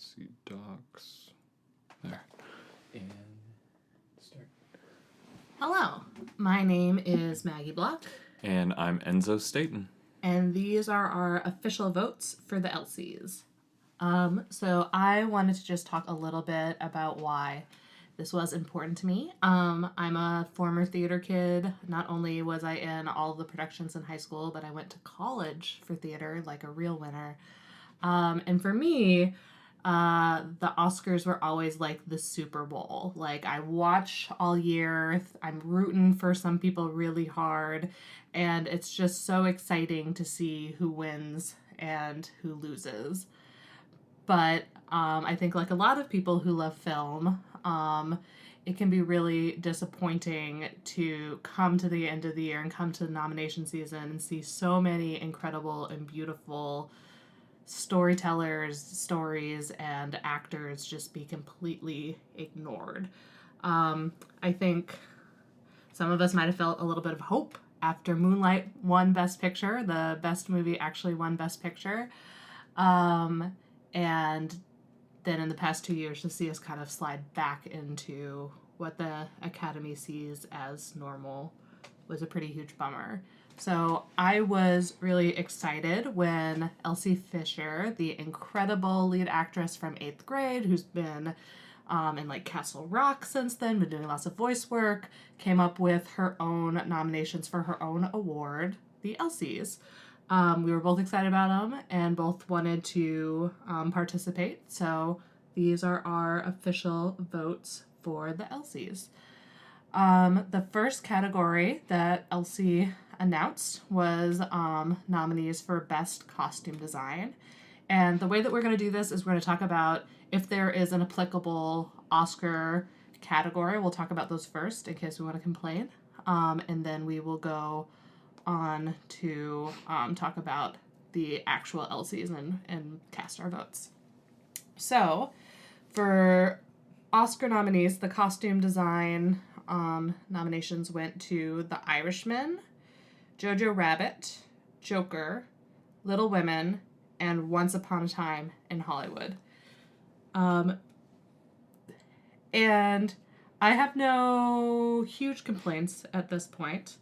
Let's see, docs. There. And start. Hello, my name is Maggie Block. And I'm Enzo Staten. And these are our official votes for the Elsies. So I wanted to just talk a little bit about why this was important to me. I'm a former theater kid. Not only was I in all of the productions in high school, but I went to college for theater, like a real winner. And for me, the Oscars were always like the Super Bowl. Like, I watch all year. I'm rooting for some people really hard. And it's just so exciting to see who wins and who loses. But I think, like a lot of people who love film, it can be really disappointing to come to the end of the year and come to the nomination season and see so many incredible and beautiful storytellers, stories, and actors just be completely ignored. I think some of us might have felt a little bit of hope after Moonlight won Best Picture. The best movie actually won Best Picture. And then in the past 2 years to see us kind of slide back into what the Academy sees as normal was a pretty huge bummer. So I was really excited when Elsie Fisher, the incredible lead actress from 8th grade, who's been in like Castle Rock since then, been doing lots of voice work, came up with her own nominations for her own award, the Elsies. We were both excited about them and both wanted to participate. So these are our official votes for the Elsies. The first category that Elsie announced was nominees for Best Costume Design. And the way that we're going to do this is we're going to talk about if there is an applicable Oscar category. We'll talk about those first in case we want to complain. And then we will go on to talk about the actual Elsies and cast our votes. So for Oscar nominees, the costume design nominations went to The Irishman, Jojo Rabbit, Joker, Little Women, and Once Upon a Time in Hollywood. And I have no huge complaints at this point,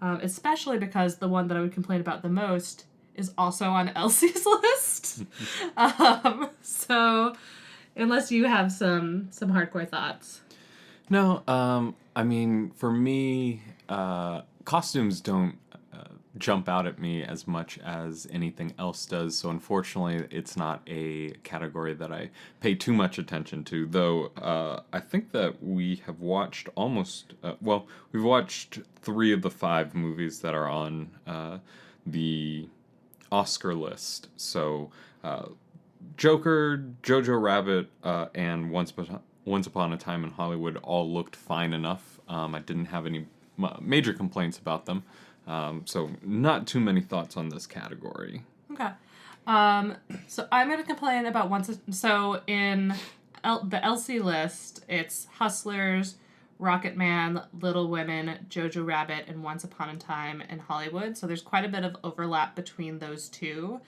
especially because the one that I would complain about the most is also on Elsie's list. So unless you have some hardcore thoughts. No, I mean, for me, costumes don't jump out at me as much as anything else does, so unfortunately it's not a category that I pay too much attention to, though I think that we have watched we've watched 3 of the 5 movies that are on the Oscar list, so Joker, Jojo Rabbit, and Once Upon a Time in Hollywood all looked fine enough. I didn't have any major complaints about them. So not too many thoughts on this category. Okay. So I'm going to complain about so in the Elsie list, it's Hustlers, Rocketman, Little Women, Jojo Rabbit, and Once Upon a Time in Hollywood. So there's quite a bit of overlap between those two.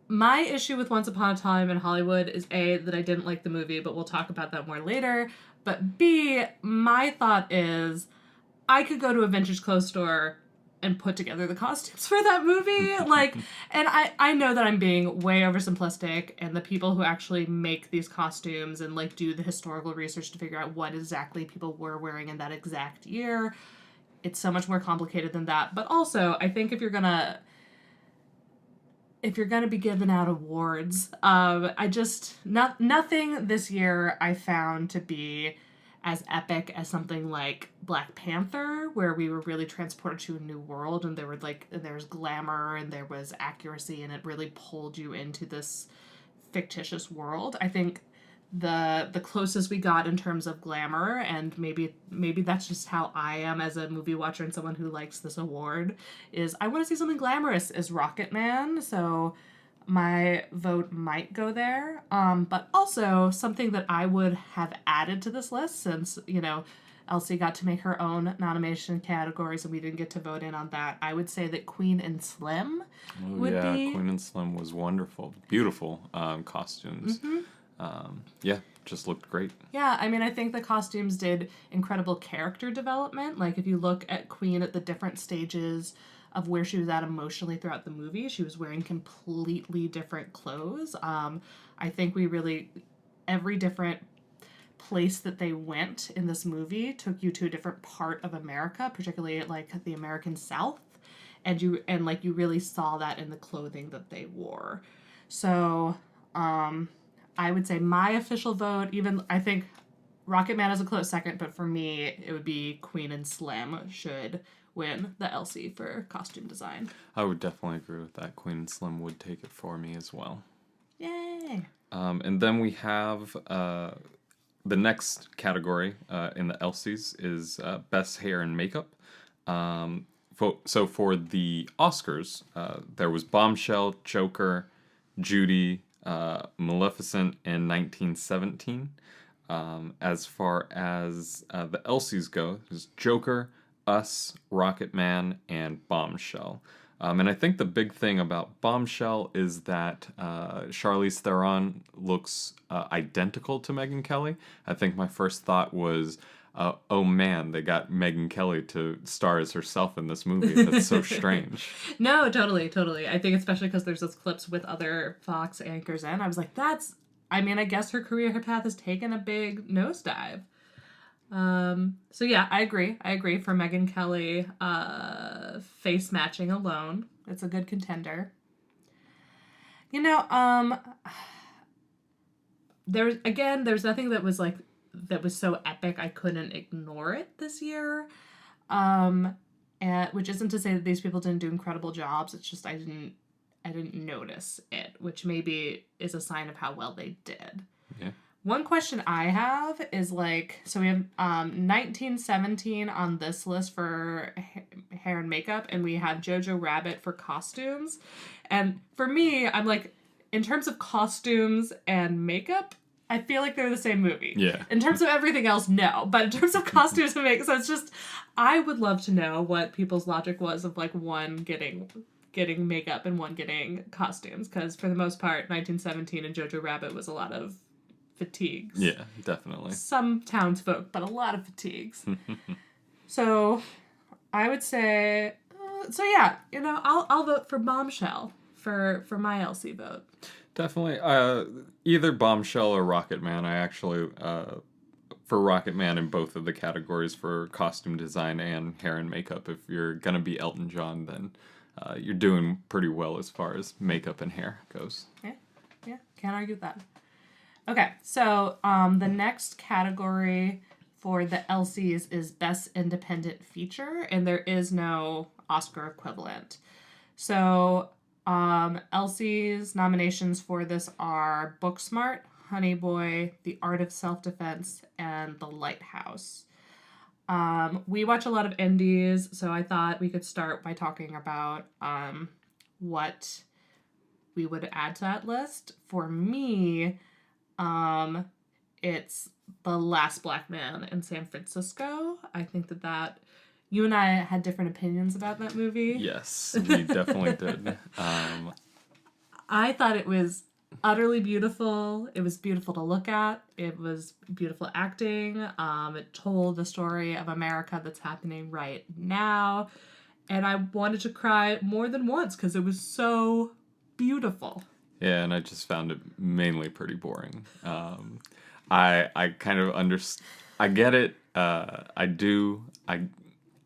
My issue with Once Upon a Time in Hollywood is A, that I didn't like the movie, but we'll talk about that more later. But B, my thought is I could go to a vintage clothes store and put together the costumes for that movie. And I know that I'm being way oversimplistic, and the people who actually make these costumes and like do the historical research to figure out what exactly people were wearing in that exact year, it's so much more complicated than that. But also, I think if you're gonna be giving out awards, nothing this year I found to be as epic as something like Black Panther, where we were really transported to a new world, and there was glamour and there was accuracy, and it really pulled you into this fictitious world. I think the closest we got in terms of glamour, and maybe that's just how I am as a movie watcher and someone who likes this award, is I want to see something glamorous, is Rocketman. So my vote might go there. But also something that I would have added to this list, since, Elsie got to make her own nomination categories, and we didn't get to vote in on that. I would say that Queen and Slim would be. Queen and Slim was wonderful. Beautiful costumes. Yeah, just looked great. Yeah, I mean, I think the costumes did incredible character development. Like, if you look at Queen at the different stages of where she was at emotionally throughout the movie, she was wearing completely different clothes. I think every different place that they went in this movie took you to a different part of America, particularly like the American South, and you really saw that in the clothing that they wore. So I would say my official vote, even I think Rocket Man is a close second, but for me it would be Queen and Slim should win the Elsie for costume design. I would definitely agree with that. Queen and Slim would take it for me as well. Yay! And then we have the next category in the Elsies is Best Hair and Makeup. So for the Oscars, there was Bombshell, Joker, Judy, Maleficent, and 1917. As far as the Elsies go, there's Joker, Us, Rocket Man, and Bombshell. And I think the big thing about Bombshell is that Charlize Theron looks identical to Megyn Kelly. I think my first thought was, oh man, they got Megyn Kelly to star as herself in this movie. That's so strange. No, totally. I think especially because there's those clips with other Fox anchors in. I was like, I guess her career path has taken a big nosedive. So yeah, I agree for Megyn Kelly, face matching alone. It's a good contender. There's nothing that was so epic I couldn't ignore it this year. Which isn't to say that these people didn't do incredible jobs. It's just I didn't notice it, which maybe is a sign of how well they did. Yeah. One question I have is so we have 1917 on this list for hair and makeup, and we have Jojo Rabbit for costumes. And for me, I'm like, in terms of costumes and makeup, I feel like they're the same movie. Yeah. In terms of everything else, no. But in terms of costumes and makeup, so it's just, I would love to know what people's logic was of one getting makeup and one getting costumes, because for the most part, 1917 and Jojo Rabbit was a lot of fatigues. Yeah, definitely. Some townsfolk, but a lot of fatigues. So I would say, I'll vote for Bombshell for my Elsie vote. Definitely. Either Bombshell or Rocket Man. I actually, for Rocket Man in both of the categories for costume design and hair and makeup, if you're going to be Elton John, then you're doing pretty well as far as makeup and hair goes. Yeah, can't argue with that. Okay, so the next category for the Elsies is Best Independent Feature, and there is no Oscar equivalent. So Elsie's nominations for this are Booksmart, Honey Boy, The Art of Self-Defense, and The Lighthouse. We watch a lot of indies, so I thought we could start by talking about what we would add to that list. For me, it's The Last Black Man in San Francisco. I think that you and I had different opinions about that movie. Yes, we definitely did. I thought it was utterly beautiful. It was beautiful to look at. It was beautiful acting. It told the story of America that's happening right now. And I wanted to cry more than once because it was so beautiful. Yeah, and I just found it mainly pretty boring. I kind of I get it. I do.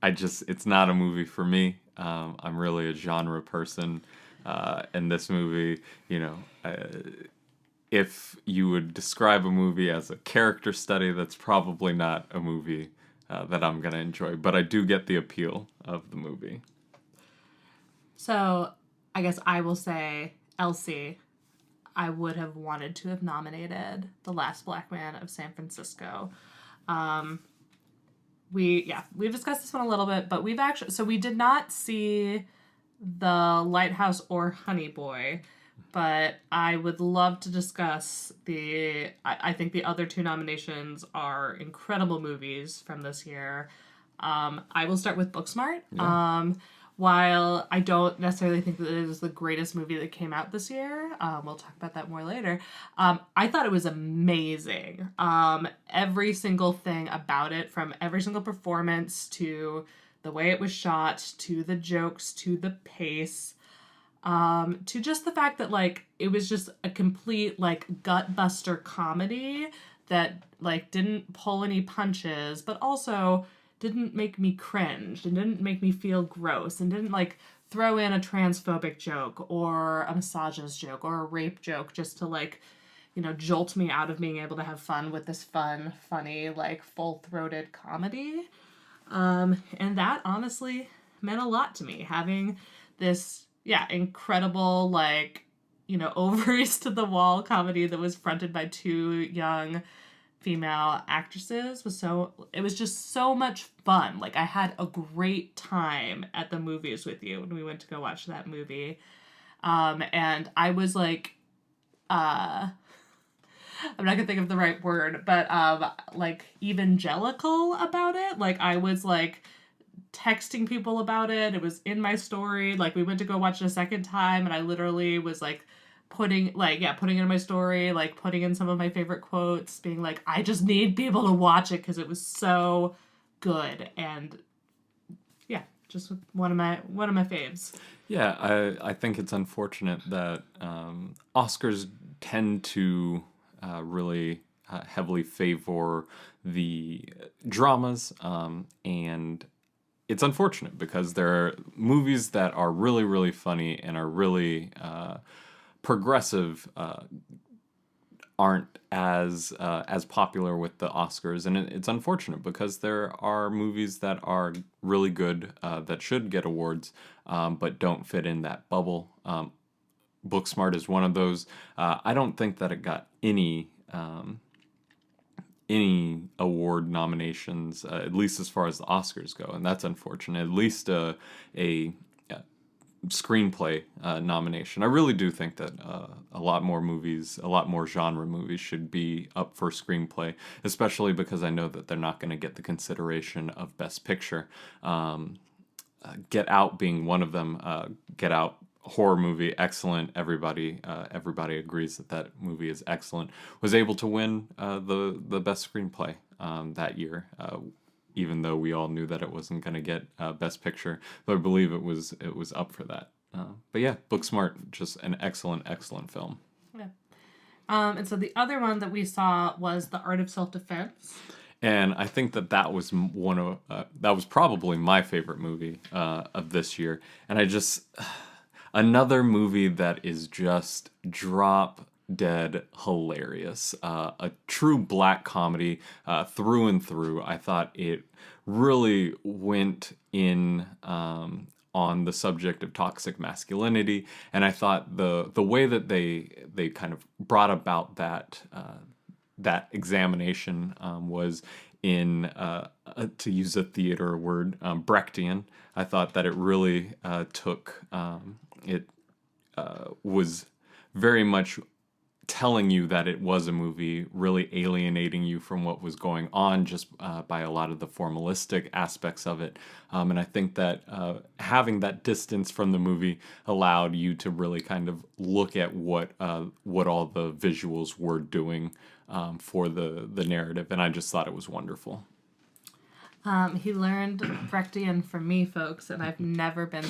I just, it's not a movie for me. I'm really a genre person. And this movie, if you would describe a movie as a character study, that's probably not a movie that I'm going to enjoy. But I do get the appeal of the movie. So I guess I will say, Elsie, I would have wanted to have nominated The Last Black Man of San Francisco. We've discussed this one a little bit, but we did not see The Lighthouse or Honey Boy, but I would love to discuss I think the other two nominations are incredible movies from this year. I will start with Booksmart. Yeah. While I don't necessarily think that it is the greatest movie that came out this year, we'll talk about that more later. I thought it was amazing. Every single thing about it, from every single performance to the way it was shot, to the jokes, to the pace, to just the fact that like it was just a complete like gut buster comedy that like didn't pull any punches, but also didn't make me cringe and didn't make me feel gross and didn't like throw in a transphobic joke or a misogynist joke or a rape joke just to like, jolt me out of being able to have fun with this fun, funny, like full-throated comedy. And that honestly meant a lot to me, having this, incredible, like, ovaries to the wall comedy that was fronted by two young female actresses it was just so much fun. Like, I had a great time at the movies with you when we went to go watch that movie. And I was like, I'm not gonna think of the right word, but like evangelical about it. Like, I was like texting people about it. It was in my story. Like, we went to go watch it a second time, and I literally was like putting in my story, like putting in some of my favorite quotes, being like, I just need people to watch it because it was so good. And yeah, just one of my faves. Yeah, I think it's unfortunate that Oscars tend to really heavily favor the dramas, and it's unfortunate because there are movies that are really, really funny and are really progressive, aren't as popular with the Oscars, and it's unfortunate because there are movies that are really good that should get awards, but don't fit in that bubble. Booksmart is one of those. I don't think that it got any award nominations, at least as far as the Oscars go, and that's unfortunate. At least a screenplay nomination. I really do think that a lot more genre movies should be up for screenplay, especially because I know that they're not going to get the consideration of Best Picture. Get Out being one of them. Get Out, horror movie, excellent. Everybody agrees that movie is excellent. Was able to win the best screenplay that year, even though we all knew that it wasn't going to get Best Picture. But I believe it was up for that. But yeah, Booksmart, just an excellent film. Yeah. And so the other one that we saw was The Art of Self-Defense. And I think that was that was probably my favorite movie of this year. And I just another movie that is just drop dead hilarious. A true black comedy through and through. I thought it really went in on the subject of toxic masculinity, and I thought the way that they kind of brought about that examination was in, to use a theater word, Brechtian. I thought that it really was very much telling you that it was a movie, really alienating you from what was going on just by a lot of the formalistic aspects of it. And I think that having that distance from the movie allowed you to really kind of look at what all the visuals were doing for the narrative. And I just thought it was wonderful. He learned Brechtian from me, folks, and I've never been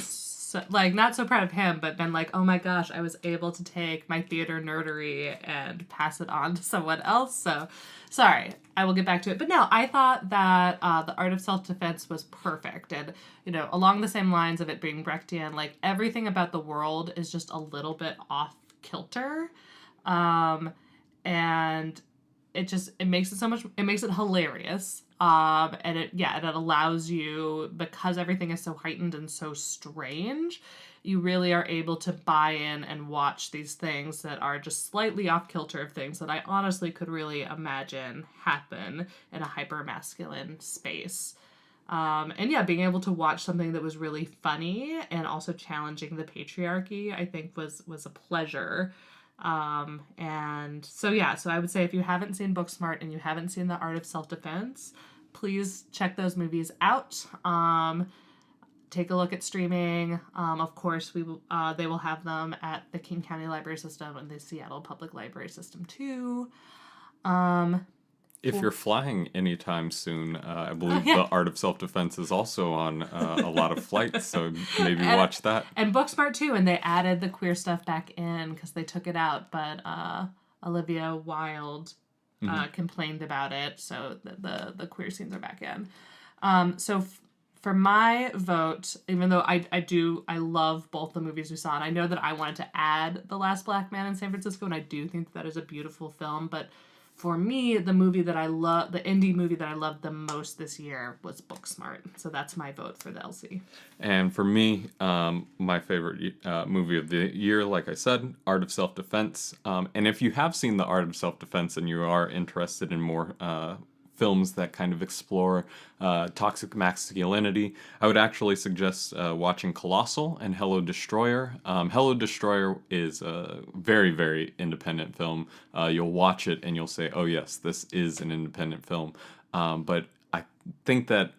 not so proud of him, but been like, oh my gosh, I was able to take my theater nerdery and pass it on to someone else. So, sorry, I will get back to it. But no, I thought that The Art of Self-Defense was perfect. And, along the same lines of it being Brechtian, like, everything about the world is just a little bit off kilter. And it makes it hilarious. And it allows you, because everything is so heightened and so strange, you really are able to buy in and watch these things that are just slightly off kilter of things that I honestly could really imagine happen in a hyper masculine space. And yeah, being able to watch something that was really funny and also challenging the patriarchy, I think was a pleasure. And so yeah, so I would say if you haven't seen Booksmart and you haven't seen The Art of Self-Defense, please check those movies out. Take a look at streaming. Of course, they will have them at the King County Library System and the Seattle Public Library System too. If you're flying anytime soon, I believe yeah. The Art of Self-Defense is also on a lot of flights, so maybe watch that. And Booksmart too, and they added the queer stuff back in because they took it out, but Olivia Wilde complained about it, so the queer scenes are back in. For my vote, even though I love both the movies we saw, and I know that I wanted to add The Last Black Man in San Francisco, and I do think that is a beautiful film, but for me, the indie movie that I loved the most this year was Booksmart. So that's my vote for the Elsie. And for me, my favorite movie of the year, like I said, Art of Self-Defense. And if you have seen The Art of Self-Defense and you are interested in more films that kind of explore toxic masculinity, I would actually suggest watching Colossal and Hello Destroyer. Hello Destroyer is a very, very independent film. You'll watch it and you'll say, oh yes, this is an independent film. But I think that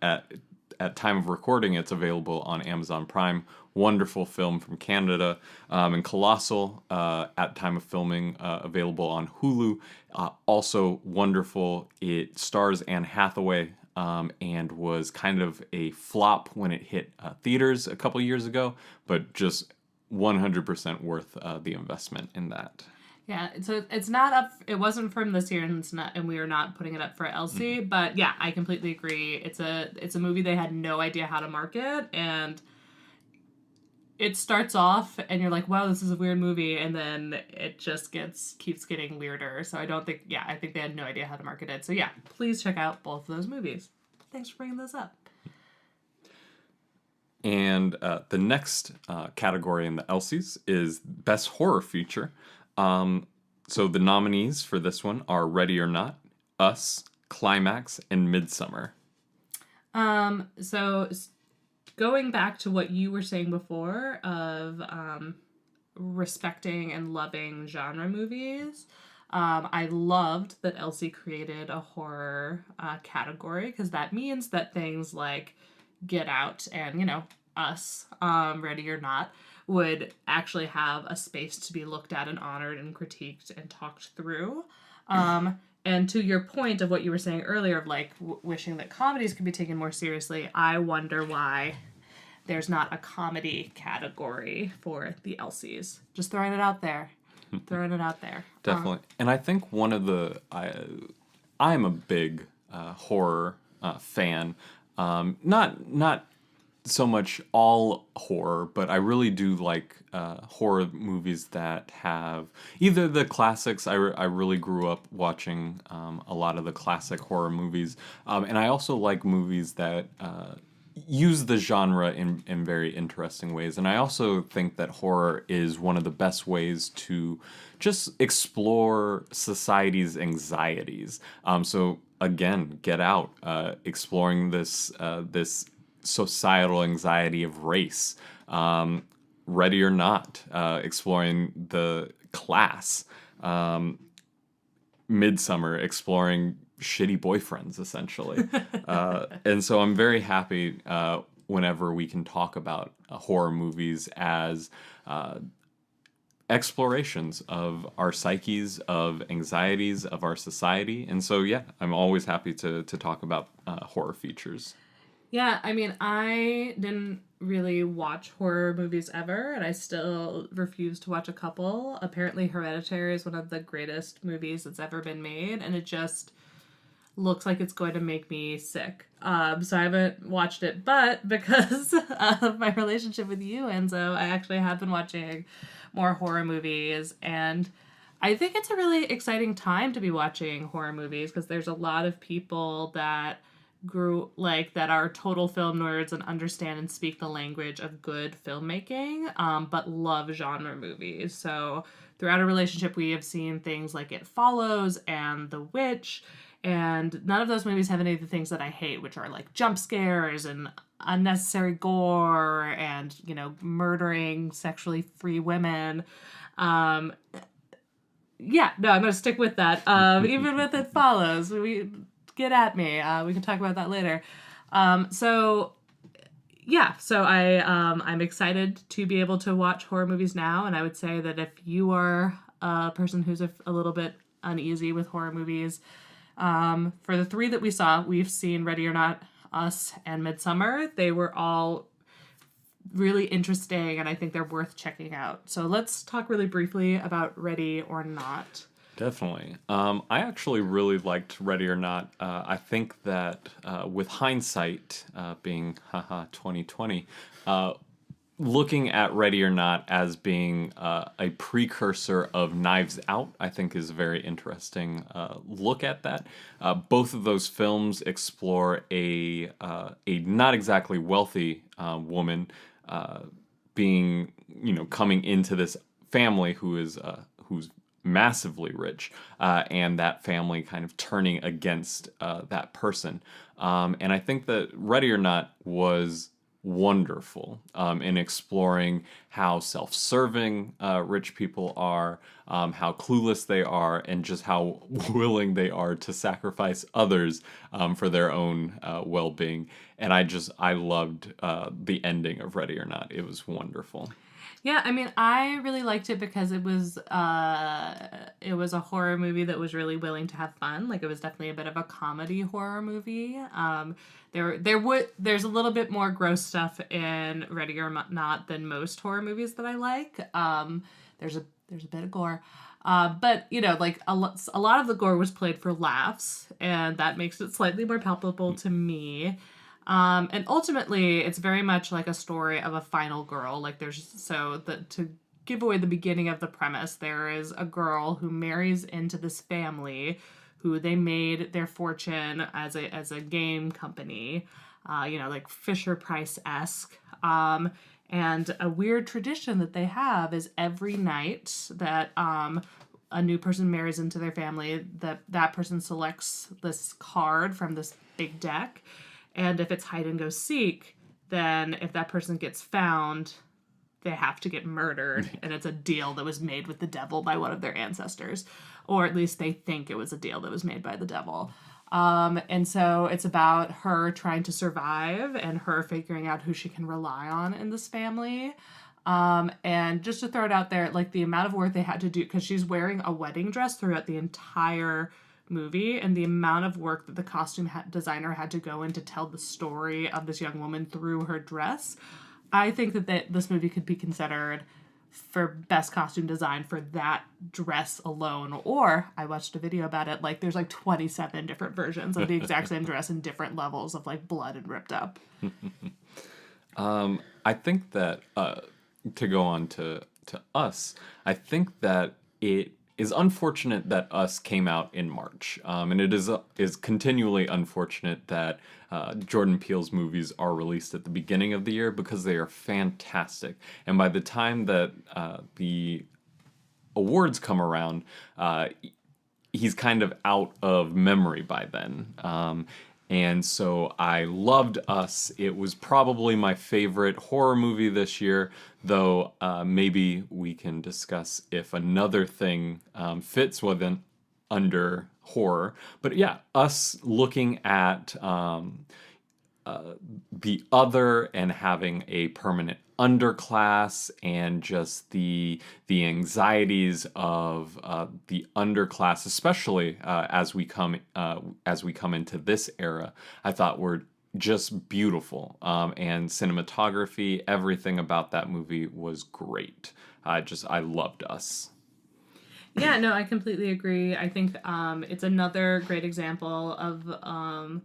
at time of recording, it's available on Amazon Prime. Wonderful film from Canada. And Colossal, at time of filming, available on Hulu. Also wonderful. It stars Anne Hathaway and was kind of a flop when it hit theaters a couple years ago, but just 100% worth the investment in that. Yeah, so it's not up. It wasn't from this year, and we are not putting it up for Elsie. But yeah, I completely agree. It's a movie they had no idea how to market, and it starts off, and you're like, wow, this is a weird movie, and then it just keeps getting weirder. So I think they had no idea how to market it. So yeah, please check out both of those movies. Thanks for bringing those up. And the next category in the Elsies is Best Horror Feature. So the nominees for this one are Ready or Not, Us, Climax, and Midsummer. So going back to what you were saying before of respecting and loving genre movies, I loved that Elsie created a horror category, because that means that things like Get Out and, Us, Ready or Not, would actually have a space to be looked at and honored and critiqued and talked through. And to your point of what you were saying earlier of like wishing that comedies could be taken more seriously, I wonder why there's not a comedy category for the Elsies. Just throwing it out there. Definitely. And I think one of I'm a big horror fan. Not so much all horror, but I really do like horror movies that have either the classics. I really grew up watching a lot of the classic horror movies, and I also like movies that use the genre in very interesting ways. And I also think that horror is one of the best ways to just explore society's anxieties. So again, Get Out, exploring this societal anxiety of race. Ready or Not, exploring the class. Midsummer, exploring shitty boyfriends, essentially. And so I'm very happy whenever we can talk about horror movies as explorations of our psyches, of anxieties, of our society. And so, yeah, I'm always happy to talk about horror features. Yeah, I mean, I didn't really watch horror movies ever, and I still refuse to watch a couple. Apparently, Hereditary is one of the greatest movies that's ever been made, and it just looks like it's going to make me sick. So I haven't watched it, but because of my relationship with you, Enzo, I actually have been watching more horror movies, and I think it's a really exciting time to be watching horror movies, because there's a lot of people that that are total film nerds and understand and speak the language of good filmmaking, but love genre movies. So throughout a relationship, we have seen things like It Follows and The Witch, And none of those movies have any of the things that I hate, which are like jump scares and unnecessary gore and, you know, murdering sexually free women. Um, yeah, no, I'm going to stick with that. Even with It Follows, we get at me. We can talk about that later. So yeah, so I'm excited to be able to watch horror movies now, and I would say that if you are a person who's a little bit uneasy with horror movies, for the three that we saw, we've seen Ready or Not, Us, and Midsummer. They were all really interesting, and I think they're worth checking out. So let's talk really briefly about Ready or Not. Definitely. I actually really liked Ready or Not. I think that with hindsight being 2020, looking at Ready or Not as being a precursor of Knives Out, I think is a very interesting look at that. Both of those films explore a not exactly wealthy woman being, you know, coming into this family who's massively rich, and that family kind of turning against that person. And I think that Ready or Not was wonderful in exploring how self-serving rich people are, how clueless they are, and just how willing they are to sacrifice others for their own well-being. And I loved the ending of Ready or Not. It was wonderful. Yeah, I mean, I really liked it because it was a horror movie that was really willing to have fun. Like, it was definitely a bit of a comedy horror movie. There's a little bit more gross stuff in Ready or Not than most horror movies that I like. There's a bit of gore. But, you know, like a lot of the gore was played for laughs, and that makes it slightly more palpable to me. And ultimately, it's very much like a story of a final girl. Like, to give away the beginning of the premise, there is a girl who marries into this family who they made their fortune as a game company, you know, like Fisher Price-esque. And a weird tradition that they have is every night that a new person marries into their family, that person selects this card from this big deck. And if it's hide and go seek, then if that person gets found, they have to get murdered. And it's a deal that was made with the devil by one of their ancestors. Or at least they think it was a deal that was made by the devil. And so it's about her trying to survive and her figuring out who she can rely on in this family. And just to throw it out there, like the amount of work they had to do, because she's wearing a wedding dress throughout the entire movie, and the amount of work that the costume designer had to go in to tell the story of this young woman through her dress. I think that this movie could be considered for best costume design for that dress alone. Or I watched a video about it, like there's like 27 different versions of the exact same dress in different levels of like blood and ripped up. I think that to go on to Us, I think that it is unfortunate that Us came out in March, and it is continually unfortunate that Jordan Peele's movies are released at the beginning of the year because they are fantastic, and by the time that the awards come around, he's kind of out of memory by then. And so I loved Us. It was probably my favorite horror movie this year, though maybe we can discuss if another thing fits within under horror. But yeah, Us looking at the other and having a permanent underclass and just the anxieties of the underclass, especially as we come into this era, I thought were just beautiful. And cinematography, everything about that movie was great. I loved Us. Yeah, no, I completely agree. I think it's another great example of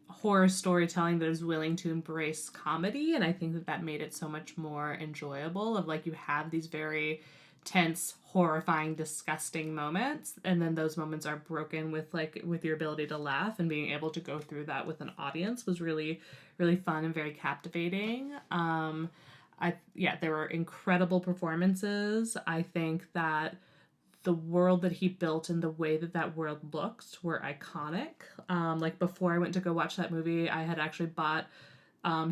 horror storytelling that is willing to embrace comedy, and I think that made it so much more enjoyable. Of like, you have these very tense, horrifying, disgusting moments, and then those moments are broken with your ability to laugh, and being able to go through that with an audience was really, really fun and very captivating. There were incredible performances. I think that the world that he built and the way that that world looked were iconic. Like before I went to go watch that movie, I had actually bought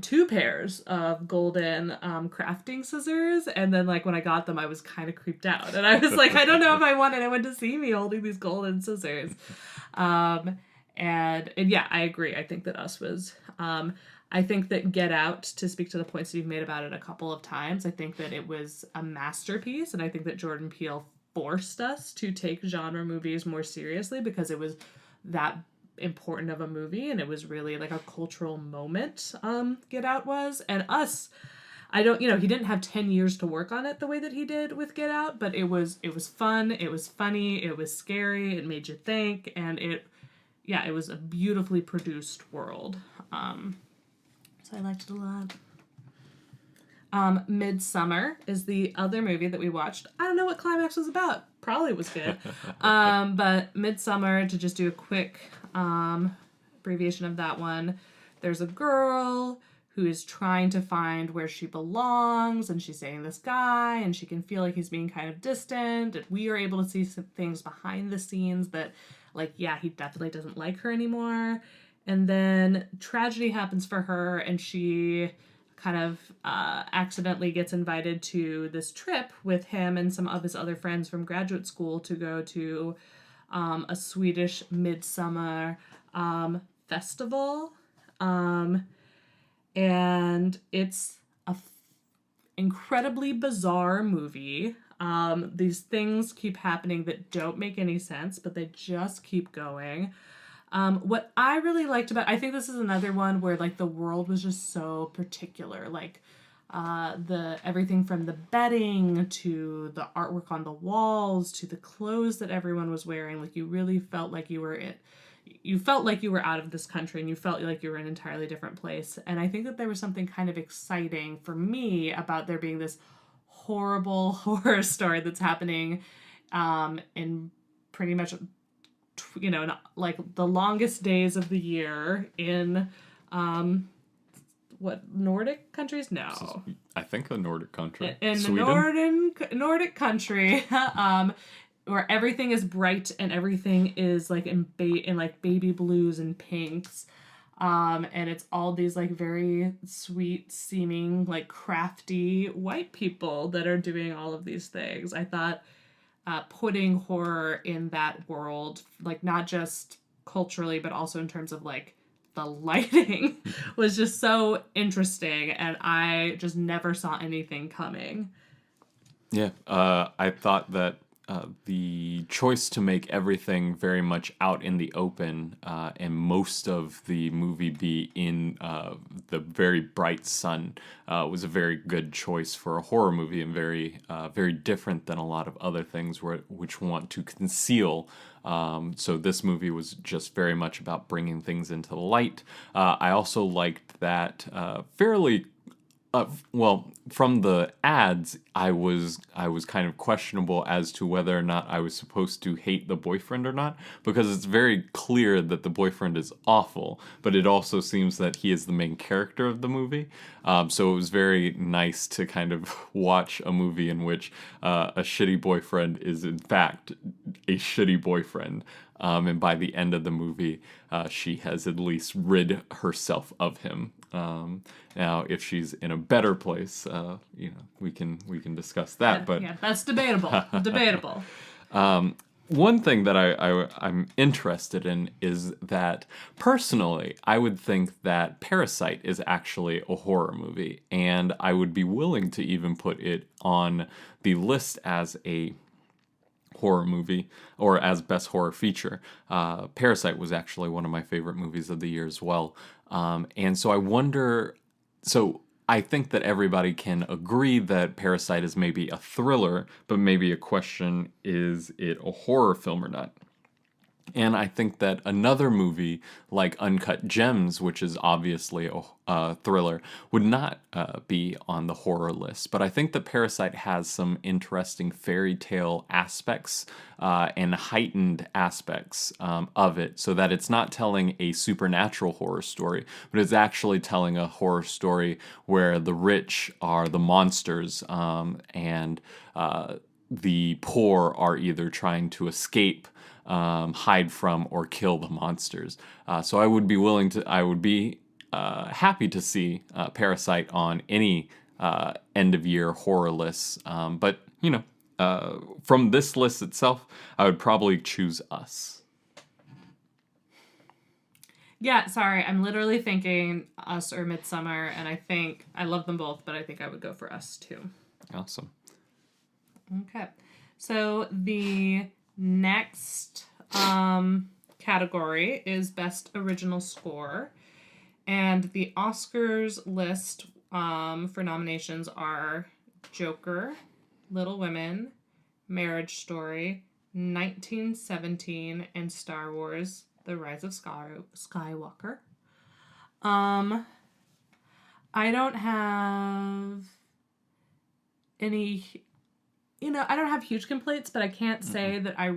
2 pairs of golden crafting scissors, and then like when I got them I was kind of creeped out, and I was like, I don't know if I want anyone to see me holding these golden scissors. And yeah, I agree. I think that Us was I think that Get Out, to speak to the points that you've made about it a couple of times, I think that it was a masterpiece, and I think that Jordan Peele forced us to take genre movies more seriously because it was that important of a movie, and it was really like a cultural moment. Get Out was. And Us, I don't, he didn't have 10 years to work on it the way that he did with Get Out, but it was fun, it was funny, it was scary, it made you think, and it was a beautifully produced world. So I liked it a lot. Midsummer is the other movie that we watched. I don't know what Climax was about. Probably was good. But Midsummer, to just do a quick abbreviation of that one, there's a girl who is trying to find where she belongs, and she's dating this guy, and she can feel like he's being kind of distant, and we are able to see some things behind the scenes that, like, yeah, he definitely doesn't like her anymore. And then tragedy happens for her, and she kind of accidentally gets invited to this trip with him and some of his other friends from graduate school to go to a Swedish midsummer festival. And it's a incredibly bizarre movie. These things keep happening that don't make any sense, but they just keep going. What I really liked about, I think this is another one where like the world was just so particular, like the everything from the bedding to the artwork on the walls to the clothes that everyone was wearing. Like you really felt like you were out of this country, and you felt like you were in an entirely different place. And I think that there was something kind of exciting for me about there being this horrible horror story that's happening in pretty much, like the longest days of the year in what, Nordic countries? No, I think a Nordic country. In Sweden? the Nordic country, where everything is bright and everything is like in like baby blues and pinks, and it's all these like very sweet seeming like crafty white people that are doing all of these things. I thought putting horror in that world, like not just culturally but also in terms of like the lighting, was just so interesting, and I just never saw anything coming. Yeah, I thought that the choice to make everything very much out in the open and most of the movie be in the very bright sun was a very good choice for a horror movie, and very different than a lot of other things which want to conceal. So this movie was just very much about bringing things into the light. I also liked that fairly. Well, from the ads, I was kind of questionable as to whether or not I was supposed to hate the boyfriend or not, because it's very clear that the boyfriend is awful, but it also seems that he is the main character of the movie. So it was very nice to kind of watch a movie in which a shitty boyfriend is in fact a shitty boyfriend. And by the end of the movie, she has at least rid herself of him. Now, if she's in a better place, we can discuss that. But yeah, that's debatable. Debatable. One thing that I'm interested in is that personally, I would think that Parasite is actually a horror movie, and I would be willing to even put it on the list as a horror movie or as best horror feature. Parasite was actually one of my favorite movies of the year as well. And so I wonder, so I think that everybody can agree that Parasite is maybe a thriller, but maybe a question, is it a horror film or not? And I think that another movie like Uncut Gems, which is obviously a thriller, would not be on the horror list. But I think that Parasite has some interesting fairy tale aspects and heightened aspects of it, so that it's not telling a supernatural horror story, but it's actually telling a horror story where the rich are the monsters, and the poor are either trying to escape, hide from, or kill the monsters. So I would be happy to see Parasite on any end of year horror lists. But from this list itself, I would probably choose Us. Yeah, sorry. I'm literally thinking Us or Midsummer, and I think I love them both, but I think I would go for Us too. Awesome. Okay. So the next category is Best Original Score. And the Oscars list for nominations are Joker, Little Women, Marriage Story, 1917, and Star Wars: The Rise of Skywalker. I don't have any, I don't have huge complaints, but I can't say that I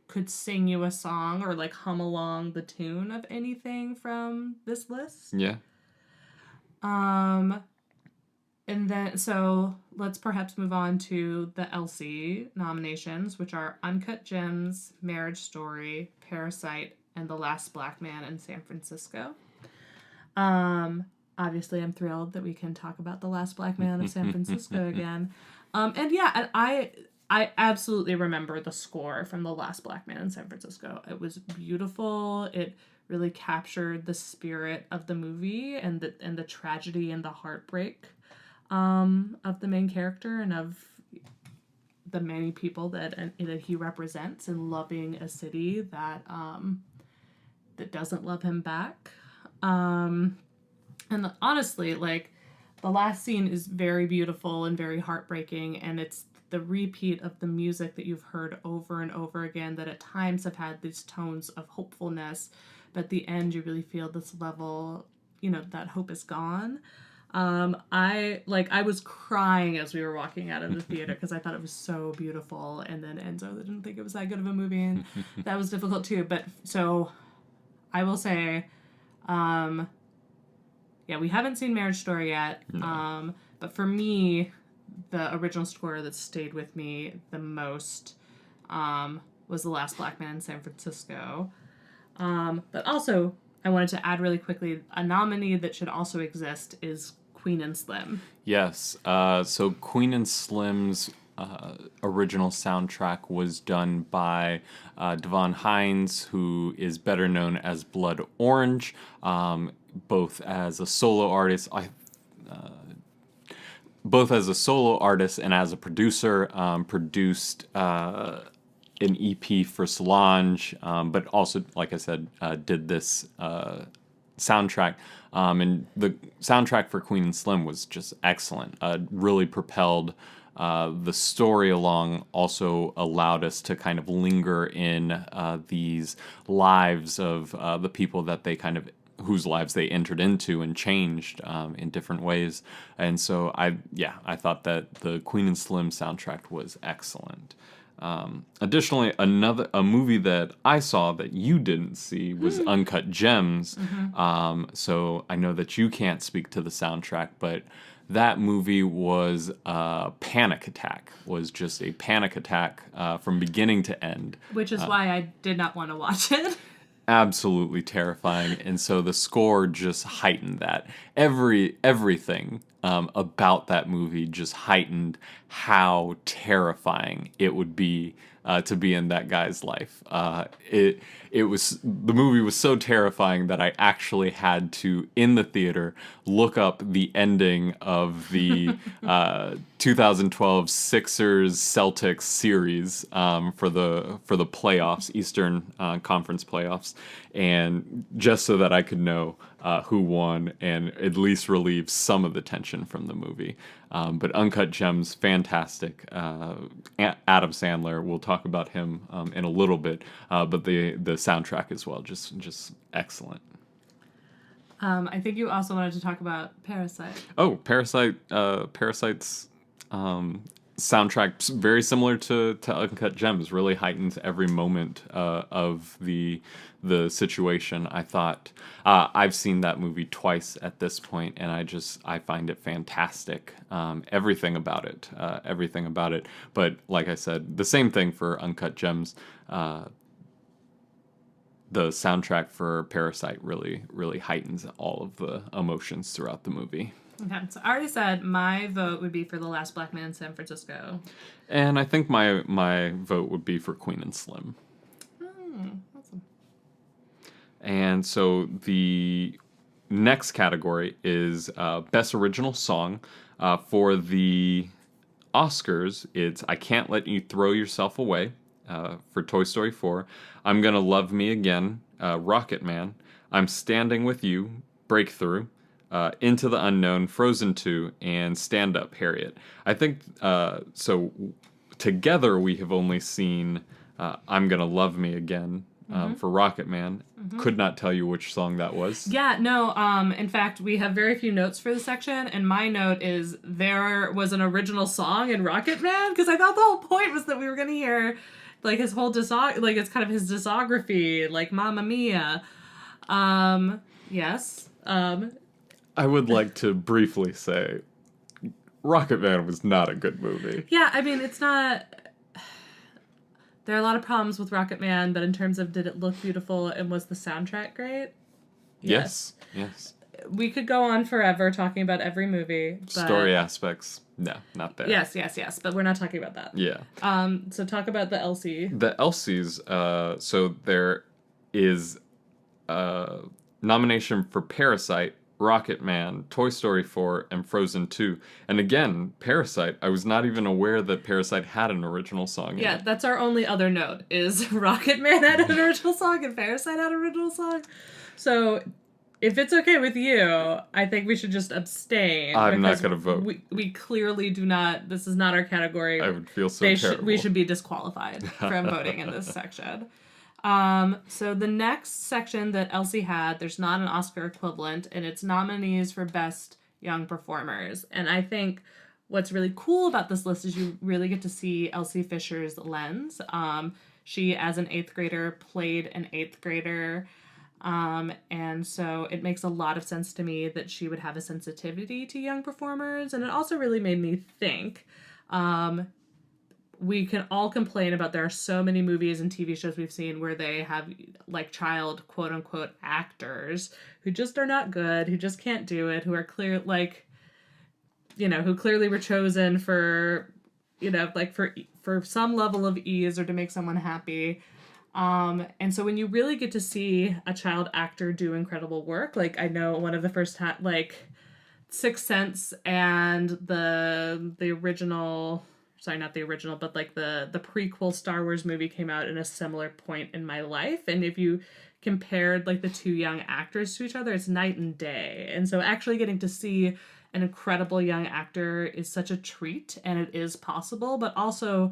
could sing you a song or like hum along the tune of anything from this list. Yeah. And then, so let's perhaps move on to the Elsie nominations, which are Uncut Gems, Marriage Story, Parasite, and The Last Black Man in San Francisco. Obviously, I'm thrilled that we can talk about The Last Black Man of San Francisco again. And yeah, I absolutely remember the score from The Last Black Man in San Francisco. It was beautiful. It really captured the spirit of the movie and the tragedy and the heartbreak of the main character and of the many people that he represents, and loving a city that doesn't love him back. And honestly, like, the last scene is very beautiful and very heartbreaking, and it's the repeat of the music that you've heard over and over again that at times have had these tones of hopefulness, but at the end you really feel this level, that hope is gone. I was crying as we were walking out of the theater because I thought it was so beautiful, and then Enzo didn't think it was that good of a movie, and that was difficult too. But so I will say, yeah, we haven't seen Marriage Story yet. No. But for me, the original score that stayed with me the most was The Last Black Man in San Francisco. But also, I wanted to add really quickly, a nominee that should also exist is Queen and Slim. Yes. So Queen and Slim's original soundtrack was done by Devon Hines, who is better known as Blood Orange, both as a solo artist. Both as a solo artist and as a producer, produced an EP for Solange, but also, like I said, did this soundtrack. And the soundtrack for Queen and Slim was just excellent. Really propelled the story along, also allowed us to kind of linger in these lives of the people that they whose lives they entered into and changed in different ways. And so I thought that the Queen and Slim soundtrack was excellent. Additionally, a movie that I saw that you didn't see was Uncut Gems. Mm-hmm. So I know that you can't speak to the soundtrack, but that movie was a panic attack. Was just a panic attack from beginning to end. Which is why I did not want to watch it. Absolutely terrifying, and so the score just heightened that. Everything about that movie just heightened how terrifying it would be to be in that guy's life. The movie was so terrifying that I actually had to, in the theater, look up the ending of the 2012 Sixers Celtics series for the playoffs, Eastern Conference playoffs, and just so that I could know who won and at least relieve some of the tension from the movie. But Uncut Gems, fantastic. Adam Sandler, we'll talk about him in a little bit, but the soundtrack as well, just excellent. I think you also wanted to talk about Parasite. Oh, Parasite. Parasite's soundtrack very similar to Uncut Gems, really heightens every moment of the situation. I thought I've seen that movie twice at this point, and I find it fantastic. Everything about it. But like I said, the same thing for Uncut Gems. The soundtrack for Parasite really heightens all of the emotions throughout the movie. Okay, so I already said my vote would be for The Last Black Man in San Francisco. And I think my vote would be for Queen and Slim. Awesome. And so the next category is Best Original Song. For the Oscars, it's I Can't Let You Throw Yourself Away for Toy Story 4. I'm Gonna Love Me Again, Rocket Man. I'm Standing With You, Breakthrough. Into the Unknown, Frozen 2, and Stand Up, Harriet. I think, so together we have only seen I'm Gonna Love Me Again for Rocket Man. Could not tell you which song that was. Yeah, no, in fact, we have very few notes for the section, and my note is there was an original song in Rocket Man, because I thought the whole point was that we were going to hear, like, his whole like, it's kind of his discography, like, Mamma Mia. Yes. I would like to briefly say Rocket Man was not a good movie. Yeah, I mean, it's not... There are a lot of problems with Rocket Man, but in terms of did it look beautiful and was the soundtrack great? Yes. We could go on forever talking about every movie. But... Story aspects, no, not there. Yes, but we're not talking about that. Yeah. So talk about the Elsie. The Elsies, so there is a nomination for Parasite, Rocket Man, Toy Story 4, and Frozen 2. And again, Parasite, I was not even aware that Parasite had an original song in it. That's our only other note, is Rocket Man had an original song and Parasite had an original song. So, if it's okay with you, I think we should just abstain. I'm not going to vote. We clearly do not, this is not our category. I would feel so terrible. We should be disqualified from voting in this section. So the next section that Elsie had, there's not an Oscar equivalent, and it's nominees for Best Young Performers. And I think what's really cool about this list is you really get to see Elsie Fisher's lens. She, as an 8th grader, played an 8th grader. And so it makes a lot of sense to me that she would have a sensitivity to young performers. And it also really made me think, we can all complain about there are so many movies and TV shows we've seen where they have like child quote unquote actors who just are not good, who just can't do it, who are clear, like, you know, who clearly were chosen for, you know, like for some level of ease or to make someone happy. And so when you really get to see a child actor do incredible work, like I know one of the first like Sixth Sense and the original, sorry, not the original, but like the prequel Star Wars movie came out in a similar point in my life. And if you compared like the two young actors to each other, it's night and day. And so actually getting to see an incredible young actor is such a treat, and it is possible, but also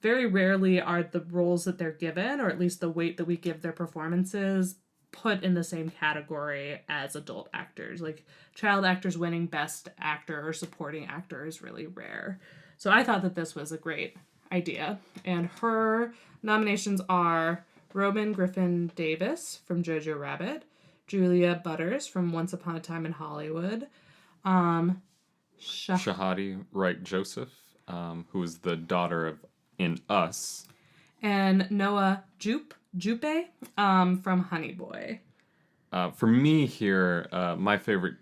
very rarely are the roles that they're given, or at least the weight that we give their performances, put in the same category as adult actors. Like child actors winning Best Actor or Supporting Actor is really rare. So I thought that this was a great idea. And her nominations are Robin Griffin Davis from Jojo Rabbit, Julia Butters from Once Upon a Time in Hollywood, Shahadi Wright Joseph, who is the daughter of In Us, and Noah Jupe from Honey Boy. For me here, my favorite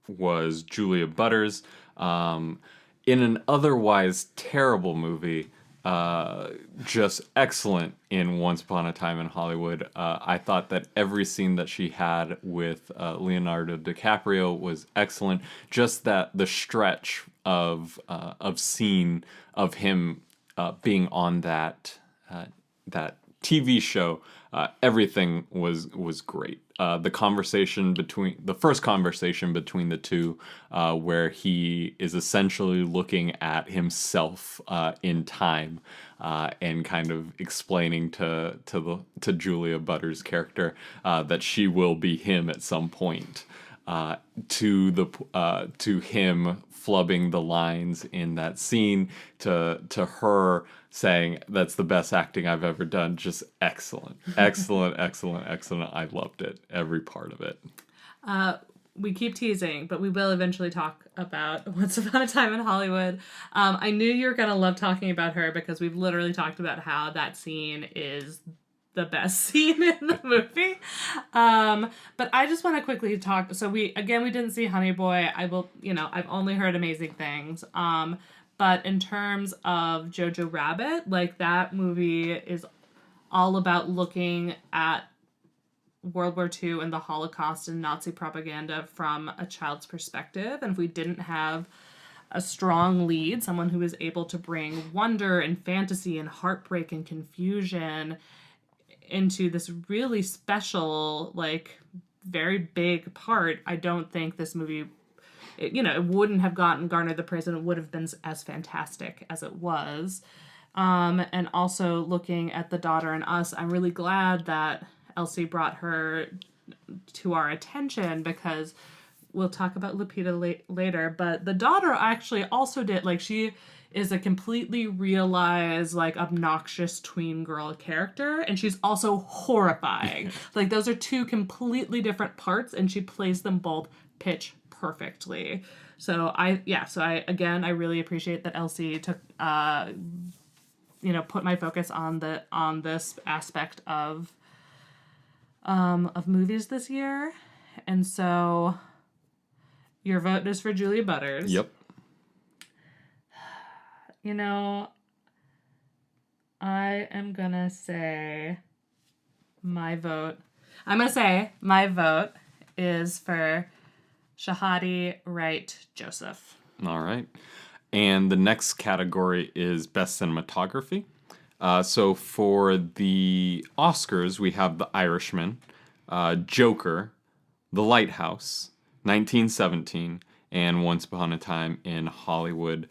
was Julia Butters. In an otherwise terrible movie, just excellent in Once Upon a Time in Hollywood. I thought that every scene that she had with Leonardo DiCaprio was excellent. Just that the stretch of scene of him being on that TV show, everything was great. The first conversation between the two, where he is essentially looking at himself in time, and kind of explaining to Julia Butters' character that she will be him at some point. to him flubbing the lines in that scene, to her saying that's the best acting I've ever done. Just excellent, excellent, excellent, excellent. I loved it, every part of it. We keep teasing, but we will eventually talk about Once Upon a Time in Hollywood. I knew you were going to love talking about her because we've literally talked about how that scene is the best scene in the movie. But I just want to quickly talk. So we didn't see Honey Boy. I've only heard amazing things. But in terms of Jojo Rabbit, like, that movie is all about looking at World War II and the Holocaust and Nazi propaganda from a child's perspective. And if we didn't have a strong lead, someone who is able to bring wonder and fantasy and heartbreak and confusion into this really special, like, very big part, I don't think this movie, it wouldn't have garnered the praise, and it would have been as fantastic as it was. And also looking at The Daughter and Us, I'm really glad that Elsie brought her to our attention, because we'll talk about Lupita later, but The Daughter actually also did, like, she is a completely realized, like, obnoxious tween girl character, and she's also horrifying. Like, those are two completely different parts, and she plays them both pitch perfectly. So I really appreciate that Elsie took put my focus on this aspect of movies this year. And so your vote is for Julia Butters. Yep. I am gonna say my vote is for Shahadi Wright Joseph. All right. And the next category is Best Cinematography. So for the Oscars, we have The Irishman, Joker, The Lighthouse, 1917, and Once Upon a Time in Hollywood.